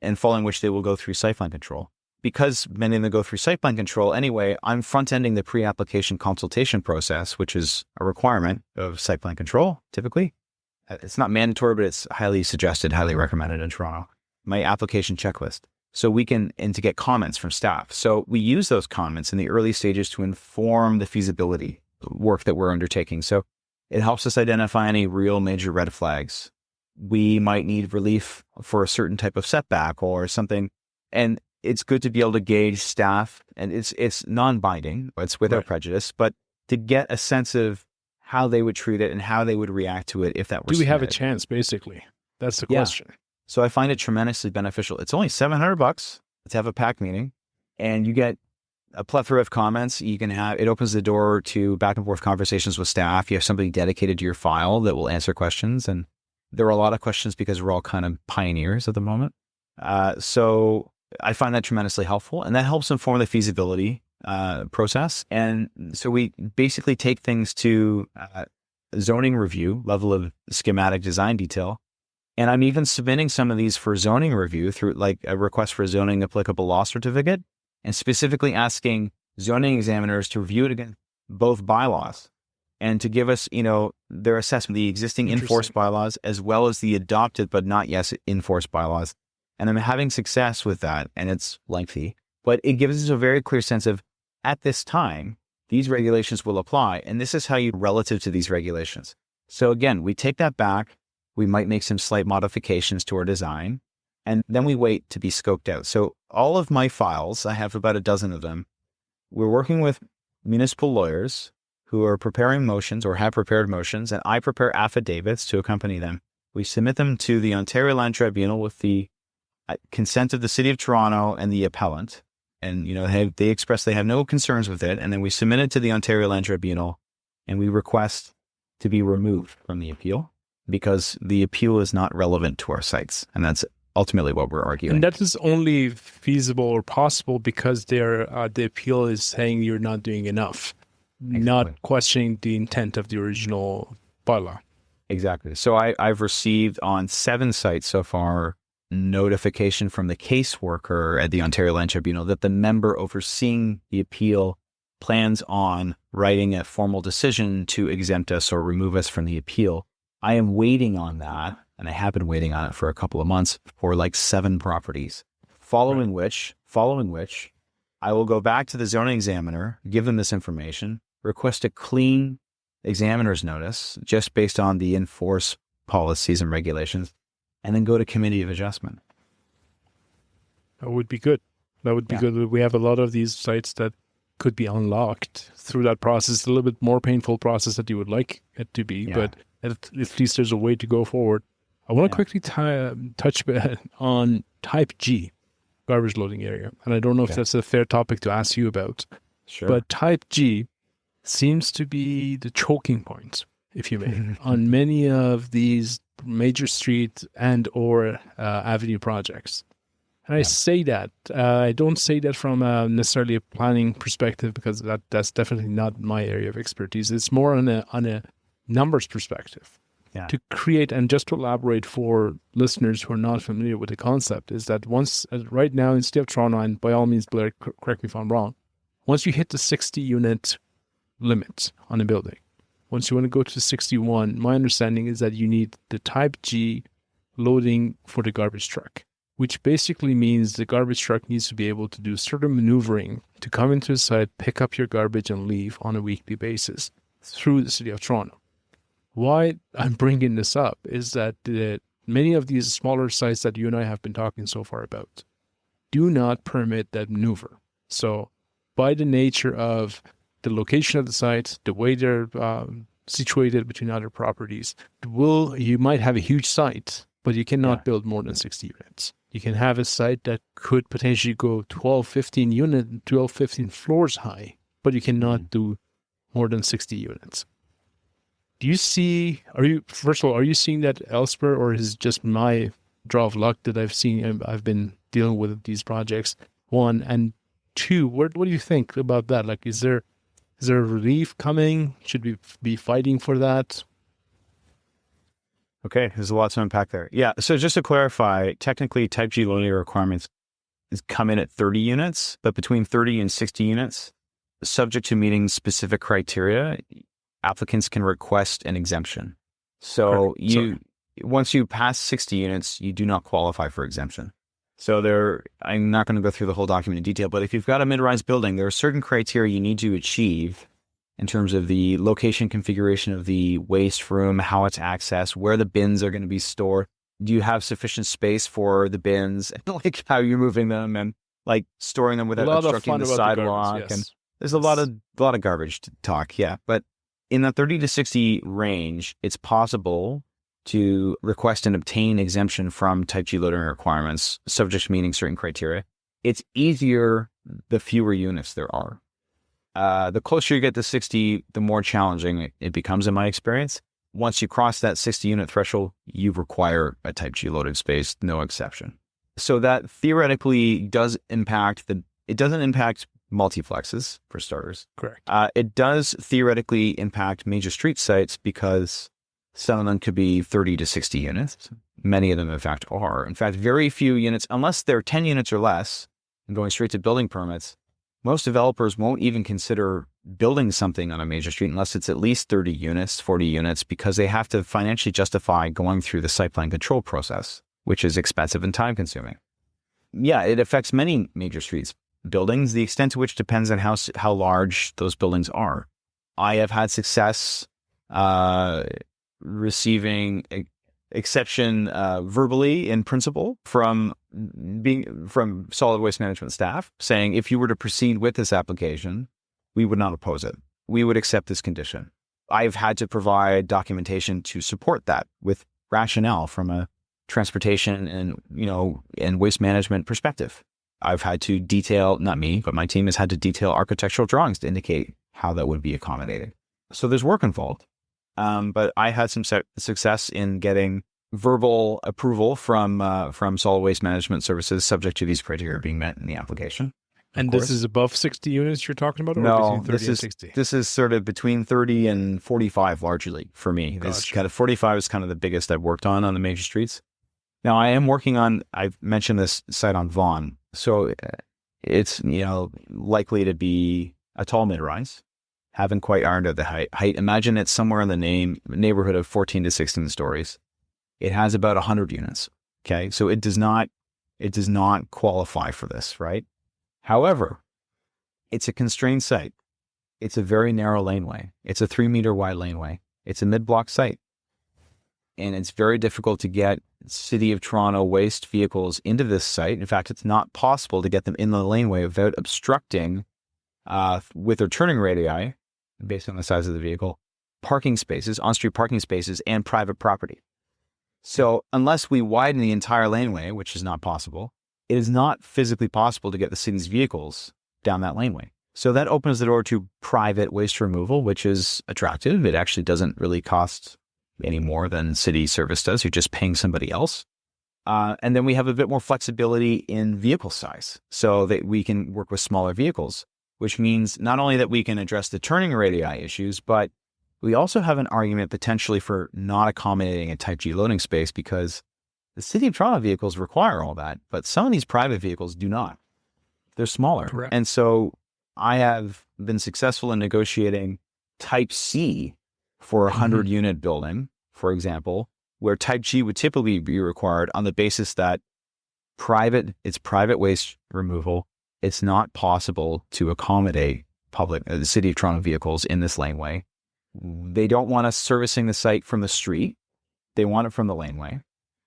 And following which they will go through site plan control. Because many of them go through site plan control anyway, I'm front-ending the pre-application consultation process, which is a requirement of site plan control, typically. It's not mandatory, but it's highly suggested, highly recommended in Toronto. My application checklist. So and to get comments from staff. So we use those comments in the early stages to inform the feasibility work that we're undertaking. So it helps us identify any real major red flags. We might need relief for a certain type of setback or something. And it's good to be able to gauge staff, and it's non-binding, it's without prejudice, but to get a sense of how they would treat it and how they would react to it if that were Do we have a chance, basically? That's the question. So I find it tremendously beneficial. It's only $700 to have a PAC meeting, and you get a plethora of comments. It opens the door to back and forth conversations with staff. You have somebody dedicated to your file that will answer questions. And there are a lot of questions because we're all kind of pioneers at the moment. So I find that tremendously helpful, and that helps inform the feasibility process. And so we basically take things to zoning review, level of schematic design detail. And I'm even submitting some of these for zoning review through like a request for zoning applicable law certificate, and specifically asking zoning examiners to review it against both bylaws and to give us, their assessment, the existing enforced bylaws, as well as the adopted but not yet enforced bylaws. And I'm having success with that, and it's lengthy, but it gives us a very clear sense of, at this time, these regulations will apply, and this is how you relative to these regulations. So again, we take that back, we might make some slight modifications to our design, and then we wait to be scoped out. So all of my files, I have about a dozen of them, we're working with municipal lawyers who are preparing motions or have prepared motions, and I prepare affidavits to accompany them. We submit them to the Ontario Land Tribunal with the consent of the City of Toronto and the appellant. And, they express they have no concerns with it. And then we submit it to the Ontario Land Tribunal, and we request to be removed from the appeal because the appeal is not relevant to our sites. And that's ultimately what we're arguing. And that is only feasible or possible because the appeal is saying you're not doing enough, not questioning the intent of the original bylaw. Exactly. So I've received on 7 sites so far notification from the caseworker at the Ontario Land Tribunal that the member overseeing the appeal plans on writing a formal decision to exempt us or remove us from the appeal. I am waiting on that, and I have been waiting on it for a couple of months for like 7 properties, following which I will go back to the zoning examiner, give them this information, request a clean examiner's notice just based on the enforced policies and regulations, and then go to committee of adjustment. That would be good. That would be good. We have a lot of these sites that could be unlocked through that process, a little bit more painful process that you would like it to be, but at least there's a way to go forward. I want to quickly touch on type G, garbage loading area. And I don't know if that's a fair topic to ask you about. Sure. But type G seems to be the choking point, if you may, on many of these major street and or avenue projects. And I say that, I don't say that from necessarily a planning perspective because that's definitely not my area of expertise. It's more on a numbers perspective. Yeah. To create, and just to elaborate for listeners who are not familiar with the concept, is that right now in the City of Toronto, and by all means, Blair, correct me if I'm wrong, once you hit the 60 unit limit on a building, once you want to go to 61, my understanding is that you need the type G loading for the garbage truck, which basically means the garbage truck needs to be able to do certain maneuvering to come into the site, pick up your garbage and leave on a weekly basis through the City of Toronto. Why I'm bringing this up is that many of these smaller sites that you and I have been talking so far about do not permit that maneuver. So by the nature of the location of the site, the way they're situated between other properties, you might have a huge site, but you cannot build more than 60 units. You can have a site that could potentially go 12, 15 floors high, but you cannot do more than 60 units. Are you seeing that elsewhere, or is it just my draw of luck that I've been dealing with these projects? 1, and 2, what do you think about that? Like, is there a relief coming? Should we be fighting for that? Okay, there's a lot to unpack there. Yeah, so just to clarify, technically type G loading requirements come in at 30 units, but between 30 and 60 units, subject to meeting specific criteria, applicants can request an exemption. So once you pass 60 units, you do not qualify for exemption. So I'm not going to go through the whole document in detail, but if you've got a mid-rise building, there are certain criteria you need to achieve in terms of the location configuration of the waste room, how it's accessed, where the bins are going to be stored. Do you have sufficient space for the bins, and like how you're moving them and like storing them without obstructing the sidewalk? And there's a lot of garbage to talk. Yeah. But in the 30 to 60 range, it's possible to request and obtain exemption from type G loading requirements, subject to meeting certain criteria. It's easier the fewer units there are. The closer you get to 60, the more challenging it becomes, in my experience. Once you cross that 60 unit threshold, you require a type G loading space, no exception. So that theoretically does impact it doesn't impact multiplexes, for starters. Correct. It does theoretically impact major street sites because some of them could be 30 to 60 units. Many of them, in fact, are. In fact, very few units, unless they're 10 units or less and going straight to building permits, most developers won't even consider building something on a major street unless it's at least 30 units, 40 units, because they have to financially justify going through the site plan control process, which is expensive and time consuming. Yeah, it affects many major streets buildings, the extent to which depends on how large those buildings are. I have had success receiving exception verbally in principle from solid waste management staff saying, if you were to proceed with this application, we would not oppose it. We would accept this condition. I've had to provide documentation to support that with rationale from a transportation and waste management perspective. I've had to detail, not me, but my team has had to detail architectural drawings to indicate how that would be accommodated. So there's work involved. But I had some success in getting verbal approval from solid waste management services subject to these criteria being met in the application. And this is above 60 units you're talking about, or no, between 30 and 60? This is sort of between 30 and 45 largely for me. Gotcha. This kind of 45 is kind of the biggest I've worked on the major streets. Now I am working on, I've mentioned this site on Vaughan. So it's, likely to be a tall mid-rise. Haven't quite ironed out the height. Imagine it's somewhere in the neighborhood of 14 to 16 stories. It has about 100 units. Okay. So it does not qualify for this, right? However, it's a constrained site. It's a very narrow laneway. It's a 3-meter wide laneway. It's a mid-block site. And it's very difficult to get City of Toronto waste vehicles into this site. In fact, it's not possible to get them in the laneway without obstructing, with their turning radii, based on the size of the vehicle, parking spaces, on-street parking spaces, and private property. So unless we widen the entire laneway, which is not possible, it is not physically possible to get the city's vehicles down that laneway. So that opens the door to private waste removal, which is attractive. It actually doesn't really cost any more than city service does. You're just paying somebody else. And then we have a bit more flexibility in vehicle size so that we can work with smaller vehicles, which means not only that we can address the turning radii issues, but we also have an argument potentially for not accommodating a Type G loading space because the City of Toronto vehicles require all that, but some of these private vehicles do not. They're smaller. Correct. And so I have been successful in negotiating Type C for a 100-unit building, for example, where Type G would typically be required on the basis that it's private waste removal. It's not possible to accommodate the City of Toronto vehicles in this laneway. They don't want us servicing the site from the street. They want it from the laneway.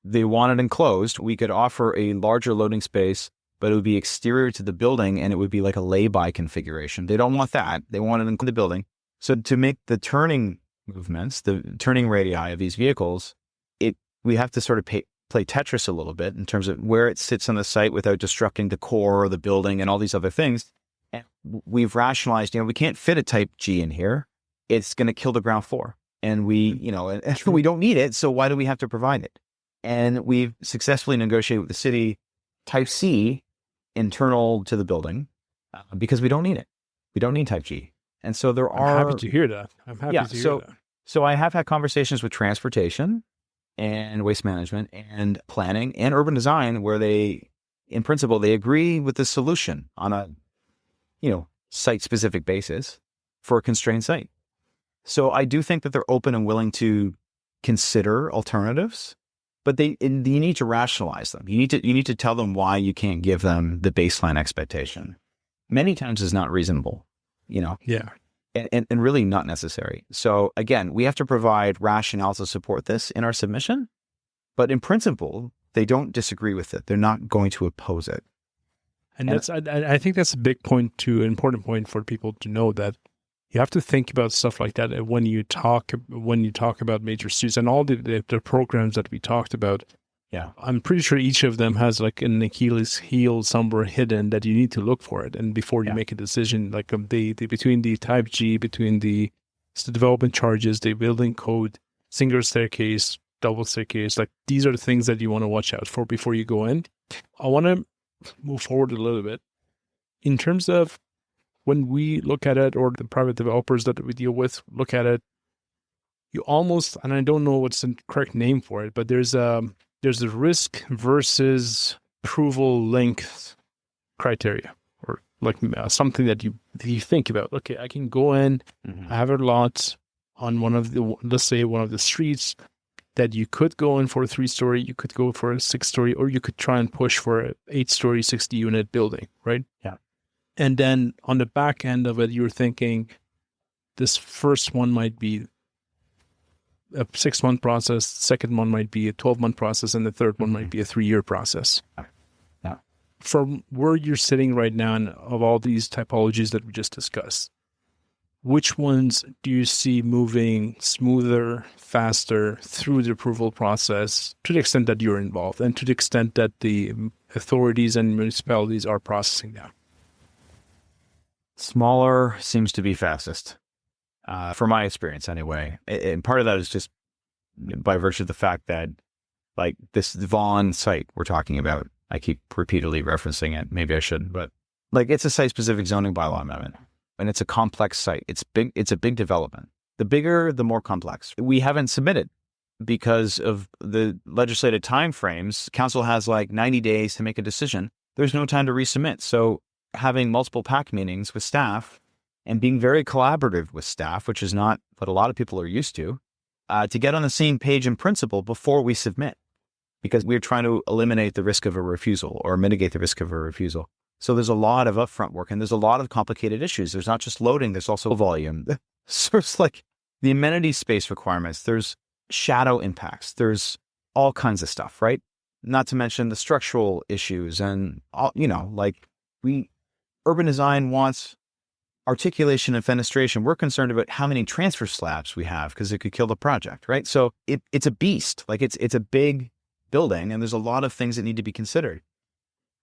They want it enclosed. We could offer a larger loading space, but it would be exterior to the building and it would be like a lay-by configuration. They don't want that. They want it in the building. So to make the turning movements, the turning radii of these vehicles, we have to sort of play Tetris a little bit in terms of where it sits on the site without disrupting the core of the building and all these other things. And we've rationalized, we can't fit a Type G in here. It's going to kill the ground floor. And we don't need it. So why do we have to provide it? And we've successfully negotiated with the city Type C internal to the building because we don't need it. We don't need Type G. And so I'm happy to hear that. So I have had conversations with transportation and waste management and planning and urban design where in principle, they agree with the solution on a, site-specific basis for a constrained site. So I do think that they're open and willing to consider alternatives, but you need to rationalize them. You need to tell them why you can't give them the baseline expectation. Many times is not reasonable, Yeah. And really not necessary. So again, we have to provide rationale to support this in our submission, but in principle, they don't disagree with it. They're not going to oppose it. And I think that's a big point too, an important point for people to know that you have to think about stuff like that when you talk about major streets and all the programs that we talked about. Yeah, I'm pretty sure each of them has like an Achilles heel somewhere hidden that you need to look for it. And before you make a decision, like between the Type G, between the development charges, the building code, single staircase, double staircase, like these are the things that you want to watch out for before you go in. I want to move forward a little bit in terms of when we look at it, or the private developers that we deal with look at it. You almost, and I don't know what's the correct name for it, but there's a risk versus approval length criteria, or like something that you think about. Okay, I can go in, I have a lot on let's say one of the streets that you could go in for a 3-story, you could go for a 6-story, or you could try and push for a 8-story, 60-unit building, right? Yeah. And then on the back end of it, you're thinking this first one might be a 6-month process, second one might be a 12-month process, and the third one might be a 3-year process. Yeah. From where you're sitting right now, and of all these typologies that we just discussed, which ones do you see moving smoother, faster through the approval process to the extent that you're involved and to the extent that the authorities and municipalities are processing them? Smaller seems to be fastest, from my experience anyway. And part of that is just by virtue of the fact that, like, this Vaughan site we're talking about, I keep repeatedly referencing it. Maybe I shouldn't, but like, it's a site-specific zoning bylaw amendment, and it's a complex site. It's big. It's a big development. The bigger, the more complex. We haven't submitted because of the legislative timeframes. Council has like 90 days to make a decision. There's no time to resubmit. So having multiple PAC meetings with staff and being very collaborative with staff, which is not what a lot of people are used to get on the same page in principle before we submit, because we're trying to eliminate the risk of a refusal or mitigate the risk of a refusal. So there's a lot of upfront work, and there's a lot of complicated issues. There's not just loading, there's also volume. So it's like the amenity space requirements, there's shadow impacts, there's all kinds of stuff, right? Not to mention the structural issues and all, like urban design wants articulation and fenestration. We're concerned about how many transfer slabs we have because it could kill the project, right? So it's a beast. Like it's a big building, and there's a lot of things that need to be considered.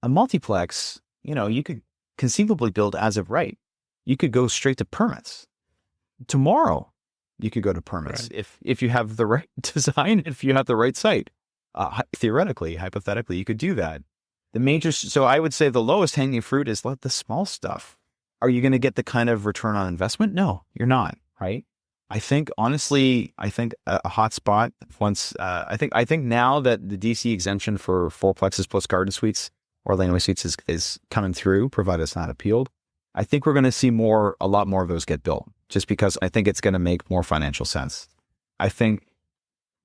A multiplex, you could conceivably build as of right. You could go straight to permits. Tomorrow, you could go to permits if you have the right design, if you have the right site. Theoretically, hypothetically, you could do that. So I would say the lowest hanging fruit is let the small stuff. Are you going to get the kind of return on investment? No, you're not, right? Honestly, a hot spot once, I think now that the DC exemption for 4-plexes plus garden suites or laneway suites is coming through, provided it's not appealed, I think we're going to see a lot more of those get built, just because I think it's going to make more financial sense. I think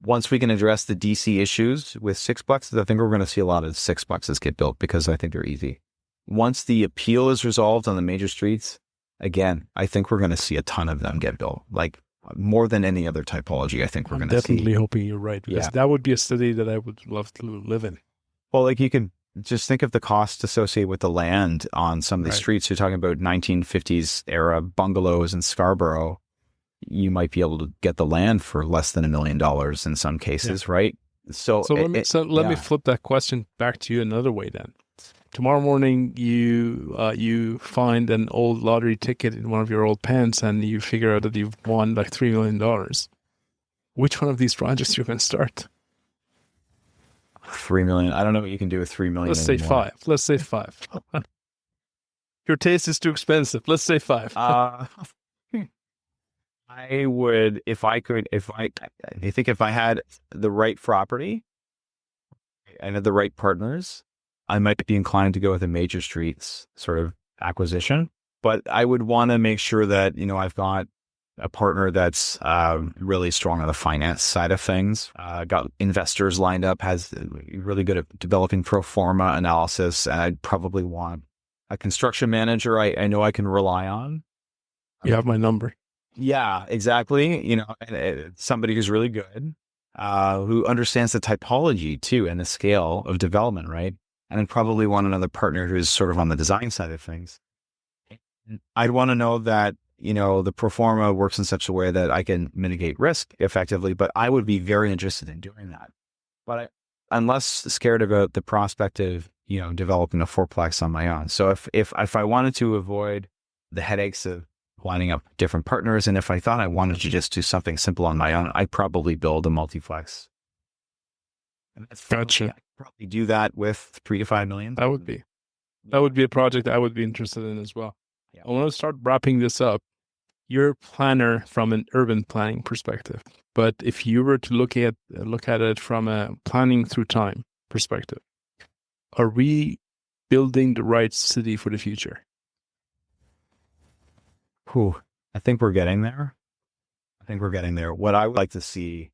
once we can address the DC issues with 6-plexes, I think we're going to see a lot of 6-plexes get built because I think they're easy. Once the appeal is resolved on the major streets, again, I think we're going to see a ton of them get built, like more than any other typology. I think we're going to see. Definitely hoping you're right, because that would be a city that I would love to live in. Well, like, you can just think of the cost associated with the land on some of these streets. You're talking about 1950s era bungalows in Scarborough. You might be able to get the land for less than $1 million in some cases, right? So let me flip that question back to you another way then. Tomorrow morning, you find an old lottery ticket in one of your old pens, and you figure out that you've won like $3 million. Which one of these projects you're going to start? 3 million. I don't know what you can do with 3 million. Let's say 5. Let's say 5. Your taste is too expensive. Let's say 5. I would, I think if I had the right property and had the right partners, I might be inclined to go with a major streets sort of acquisition. But I would want to make sure that, I've got a partner that's really strong on the finance side of things, got investors lined up, has really good at developing pro forma analysis. And I'd probably want a construction manager I know I can rely on. You have my number. Yeah, exactly. Somebody who's really good, who understands the typology too and the scale of development, right? And I'd probably want another partner who's sort of on the design side of things. I'd want to know that, the pro forma works in such a way that I can mitigate risk effectively, but I would be very interested in doing that. But I'm less scared about the prospect of, developing a 4-plex on my own. So if I wanted to avoid the headaches of lining up different partners, and if I thought I wanted to just do something simple on my own, I'd probably build a multiplex. And that's gotcha. I could probably do that with 3 to 5 million. That would be a project I would be interested in as well. Yeah. I want to start wrapping this up. You're a planner from an urban planning perspective, but if you were to look at it from a planning through time perspective, are we building the right city for the future? I think we're getting there. What I would like to see,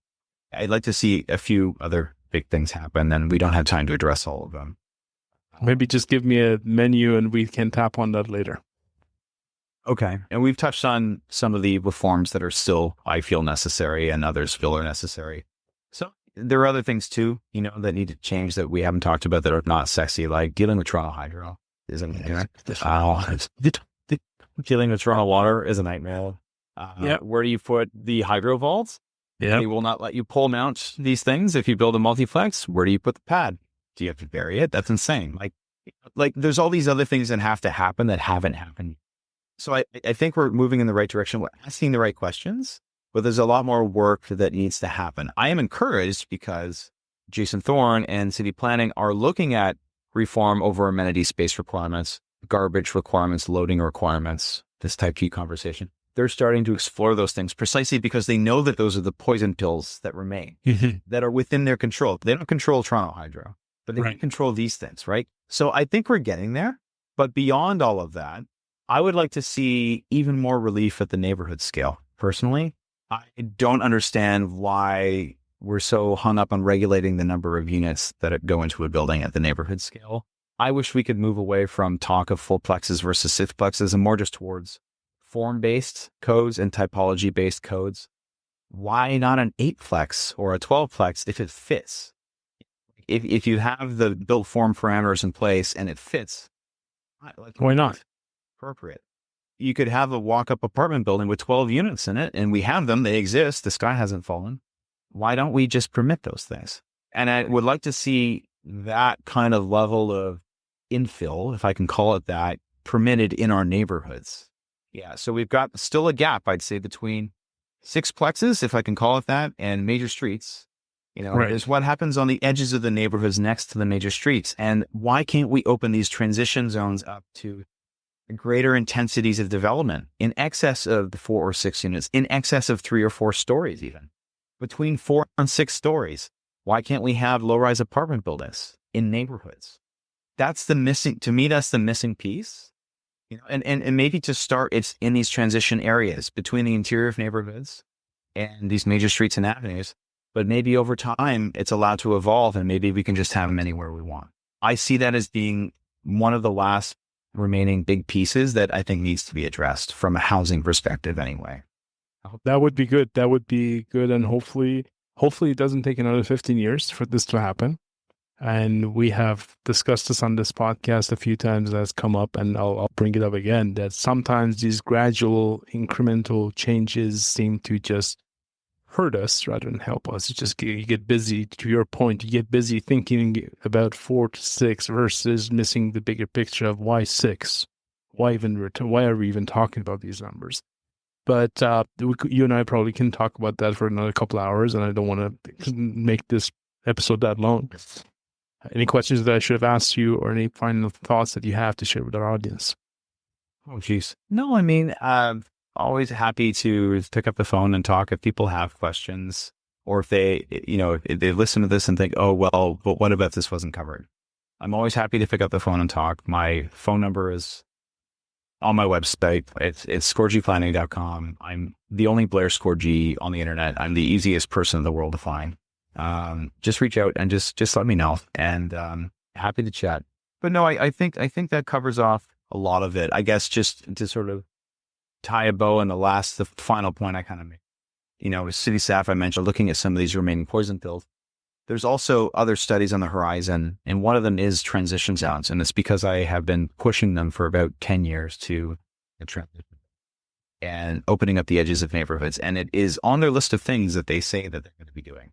I'd like to see a few other big things happen, and we don't have time to address all of them. Maybe just give me a menu and we can tap on that later. Okay. And we've touched on some of the reforms that are still, I feel, necessary and others feel are necessary. So there are other things too, that need to change that we haven't talked about that are not sexy, like dealing with Toronto Hydro is a nightmare. Dealing with Toronto Water is a nightmare. Where do you put the hydro vaults? Yeah. They will not let you pole mount these things if you build a multiplex. Where do you put the pad? Do you have to bury it? That's insane. Like there's all these other things that have to happen that haven't happened. So I think we're moving in the right direction. We're asking the right questions, but there's a lot more work that needs to happen. I am encouraged because Jason Thorne and city planning are looking at reform over amenity space requirements, garbage requirements, loading requirements, this type 2 conversation. They're starting to explore those things precisely because they know that those are the poison pills that remain, that are within their control. They don't control Toronto Hydro, but they can control these things, right? So I think we're getting there. But beyond all of that, I would like to see even more relief at the neighborhood scale. Personally, I don't understand why we're so hung up on regulating the number of units that go into a building at the neighborhood scale. I wish we could move away from talk of full plexes versus six-plexes and more just towards form-based codes and typology-based codes. Why not an 8-plex or a 12-plex if it fits? If you have the built form parameters in place and it fits, why not? Appropriate. You could have a walk-up apartment building with 12 units in it, and we have them. They exist. The sky hasn't fallen. Why don't we just permit those things? And I would like to see that kind of level of infill, if I can call it that, permitted in our neighborhoods. Yeah, so we've got still a gap, I'd say, between six-plexes, if I can call it that, and major streets. Is what happens on the edges of the neighborhoods next to the major streets. And why can't we open these transition zones up to greater intensities of development in excess of the 4 or 6 units, in excess of 3 or 4 stories, even between 4 and 6 stories? Why can't we have low-rise apartment buildings in neighborhoods? That's the missing piece. And maybe to start, it's in these transition areas between the interior of neighborhoods and these major streets and avenues. But maybe over time, it's allowed to evolve, and maybe we can just have them anywhere we want. I see that as being one of the last remaining big pieces that I think needs to be addressed from a housing perspective anyway. That would be good. That would be good. And hopefully it doesn't take another 15 years for this to happen. And we have discussed this on this podcast a few times. That's come up, and I'll bring it up again, that sometimes these gradual incremental changes seem to just hurt us rather than help us. It's just, you get busy, to your point, you get busy thinking about 4 to 6 versus missing the bigger picture of why 6? Why are we even talking about these numbers? But you and I probably can talk about that for another couple hours, and I don't want to make this episode that long. Any questions that I should have asked you, or any final thoughts that you have to share with our audience? Oh, geez. No, I mean, always happy to pick up the phone and talk if people have questions, or if they, if they listen to this and think, oh, well, but what about this wasn't covered? I'm always happy to pick up the phone and talk. My phone number is on my website. It's scorgieplanning.com. I'm the only Blair Scorgie on the internet. I'm the easiest person in the world to find. Just reach out and just let me know, and happy to chat. But no, I think that covers off a lot of it. I guess just to sort of tie a bow on the final point I kind of made. With city staff, I mentioned looking at some of these remaining poison pills. There's also other studies on the horizon, and one of them is transition zones, and it's because I have been pushing them for about 10 years to transition and opening up the edges of neighborhoods. And it is on their list of things that they say that they're going to be doing.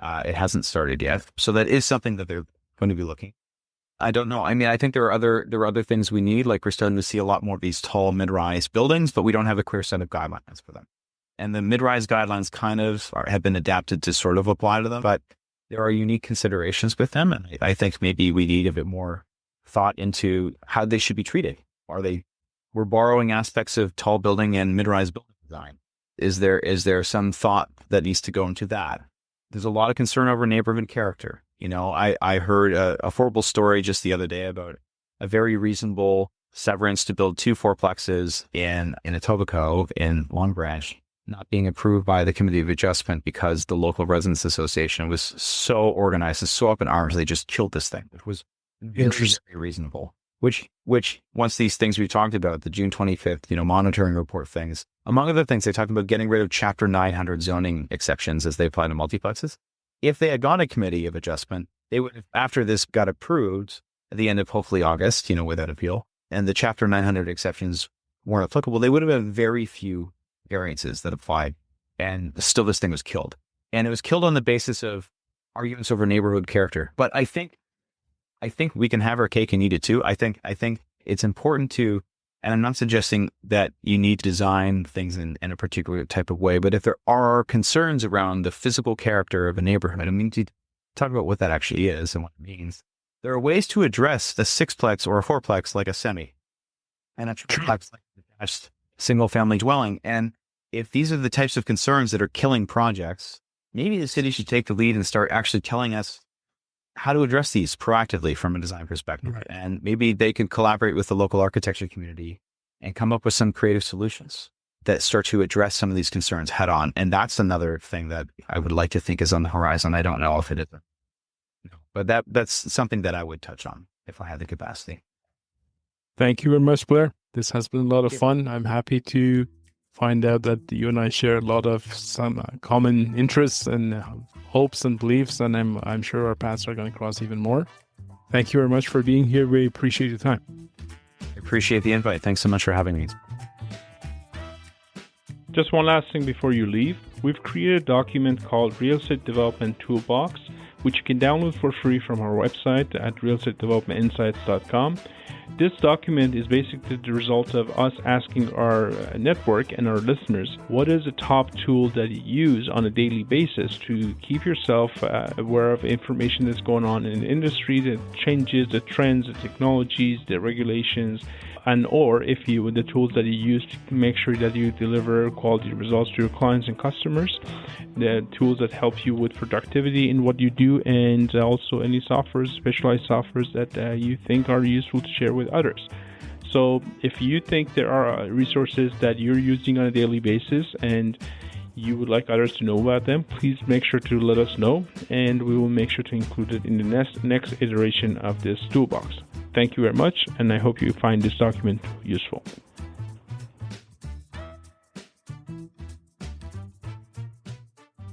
It hasn't started yet, so that is something that they're going to be looking. I don't know. I mean, I think there are other things we need. Like, we're starting to see a lot more of these tall mid-rise buildings, but we don't have a clear set of guidelines for them. And the mid-rise guidelines kind of have been adapted to sort of apply to them, but there are unique considerations with them. And I think maybe we need a bit more thought into how they should be treated. We're borrowing aspects of tall building and mid-rise building design. Is there some thought that needs to go into that? There's a lot of concern over neighborhood character. I heard a horrible story just the other day about a very reasonable severance to build 2 fourplexes in Etobicoke in Long Branch not being approved by the Committee of Adjustment because the local residents association was so organized and so up in arms, they just killed this thing. It was very reasonable. which once these things we talked about, the June 25th, monitoring report things, among other things, they talked about getting rid of Chapter 900 zoning exceptions as they apply to multiplexes. If they had gone a committee of adjustment, they would have, after this got approved at the end of hopefully August, without appeal, and the Chapter 900 exceptions weren't applicable, they would have had very few variances that applied, and still this thing was killed. And it was killed on the basis of arguments over neighborhood character. But I think we can have our cake and eat it too. I think it's important to, and I'm not suggesting that you need to design things in a particular type of way, but if there are concerns around the physical character of a neighborhood, I mean, to talk about what that actually is and what it means, there are ways to address the six-plex or a four-plex like a semi, and a triplex like a detached single-family dwelling. And if these are the types of concerns that are killing projects, maybe the city should take the lead and start actually telling us how to address these proactively from a design perspective. Right. And maybe they can collaborate with the local architecture community and come up with some creative solutions that start to address some of these concerns head on. And that's another thing that I would like to think is on the horizon. I don't know if it is, but that's something that I would touch on if I had the capacity. Thank you very much, Blair. This has been a lot of fun. I'm happy to find out that you and I share a lot of some common interests and hopes and beliefs, and I'm sure our paths are going to cross even more. Thank you very much for being here. We appreciate your time. I appreciate the invite. Thanks so much for having me. Just one last thing before you leave. We've created a document called Real Estate Development Toolbox, which you can download for free from our website at realestatedevelopmentinsights.com. This document is basically the result of us asking our network and our listeners, what is a top tool that you use on a daily basis to keep yourself aware of information that's going on in the industry, the changes, the trends, the technologies, the regulations, and or if you the tools that you use to make sure that you deliver quality results to your clients and customers, the tools that help you with productivity in what you do, and also any softwares, specialized softwares that you think are useful to share with others. So if you think there are resources that you're using on a daily basis and you would like others to know about them, please make sure to let us know, and we will make sure to include it in the next iteration of this toolbox. Thank you very much, and I hope you find this document useful.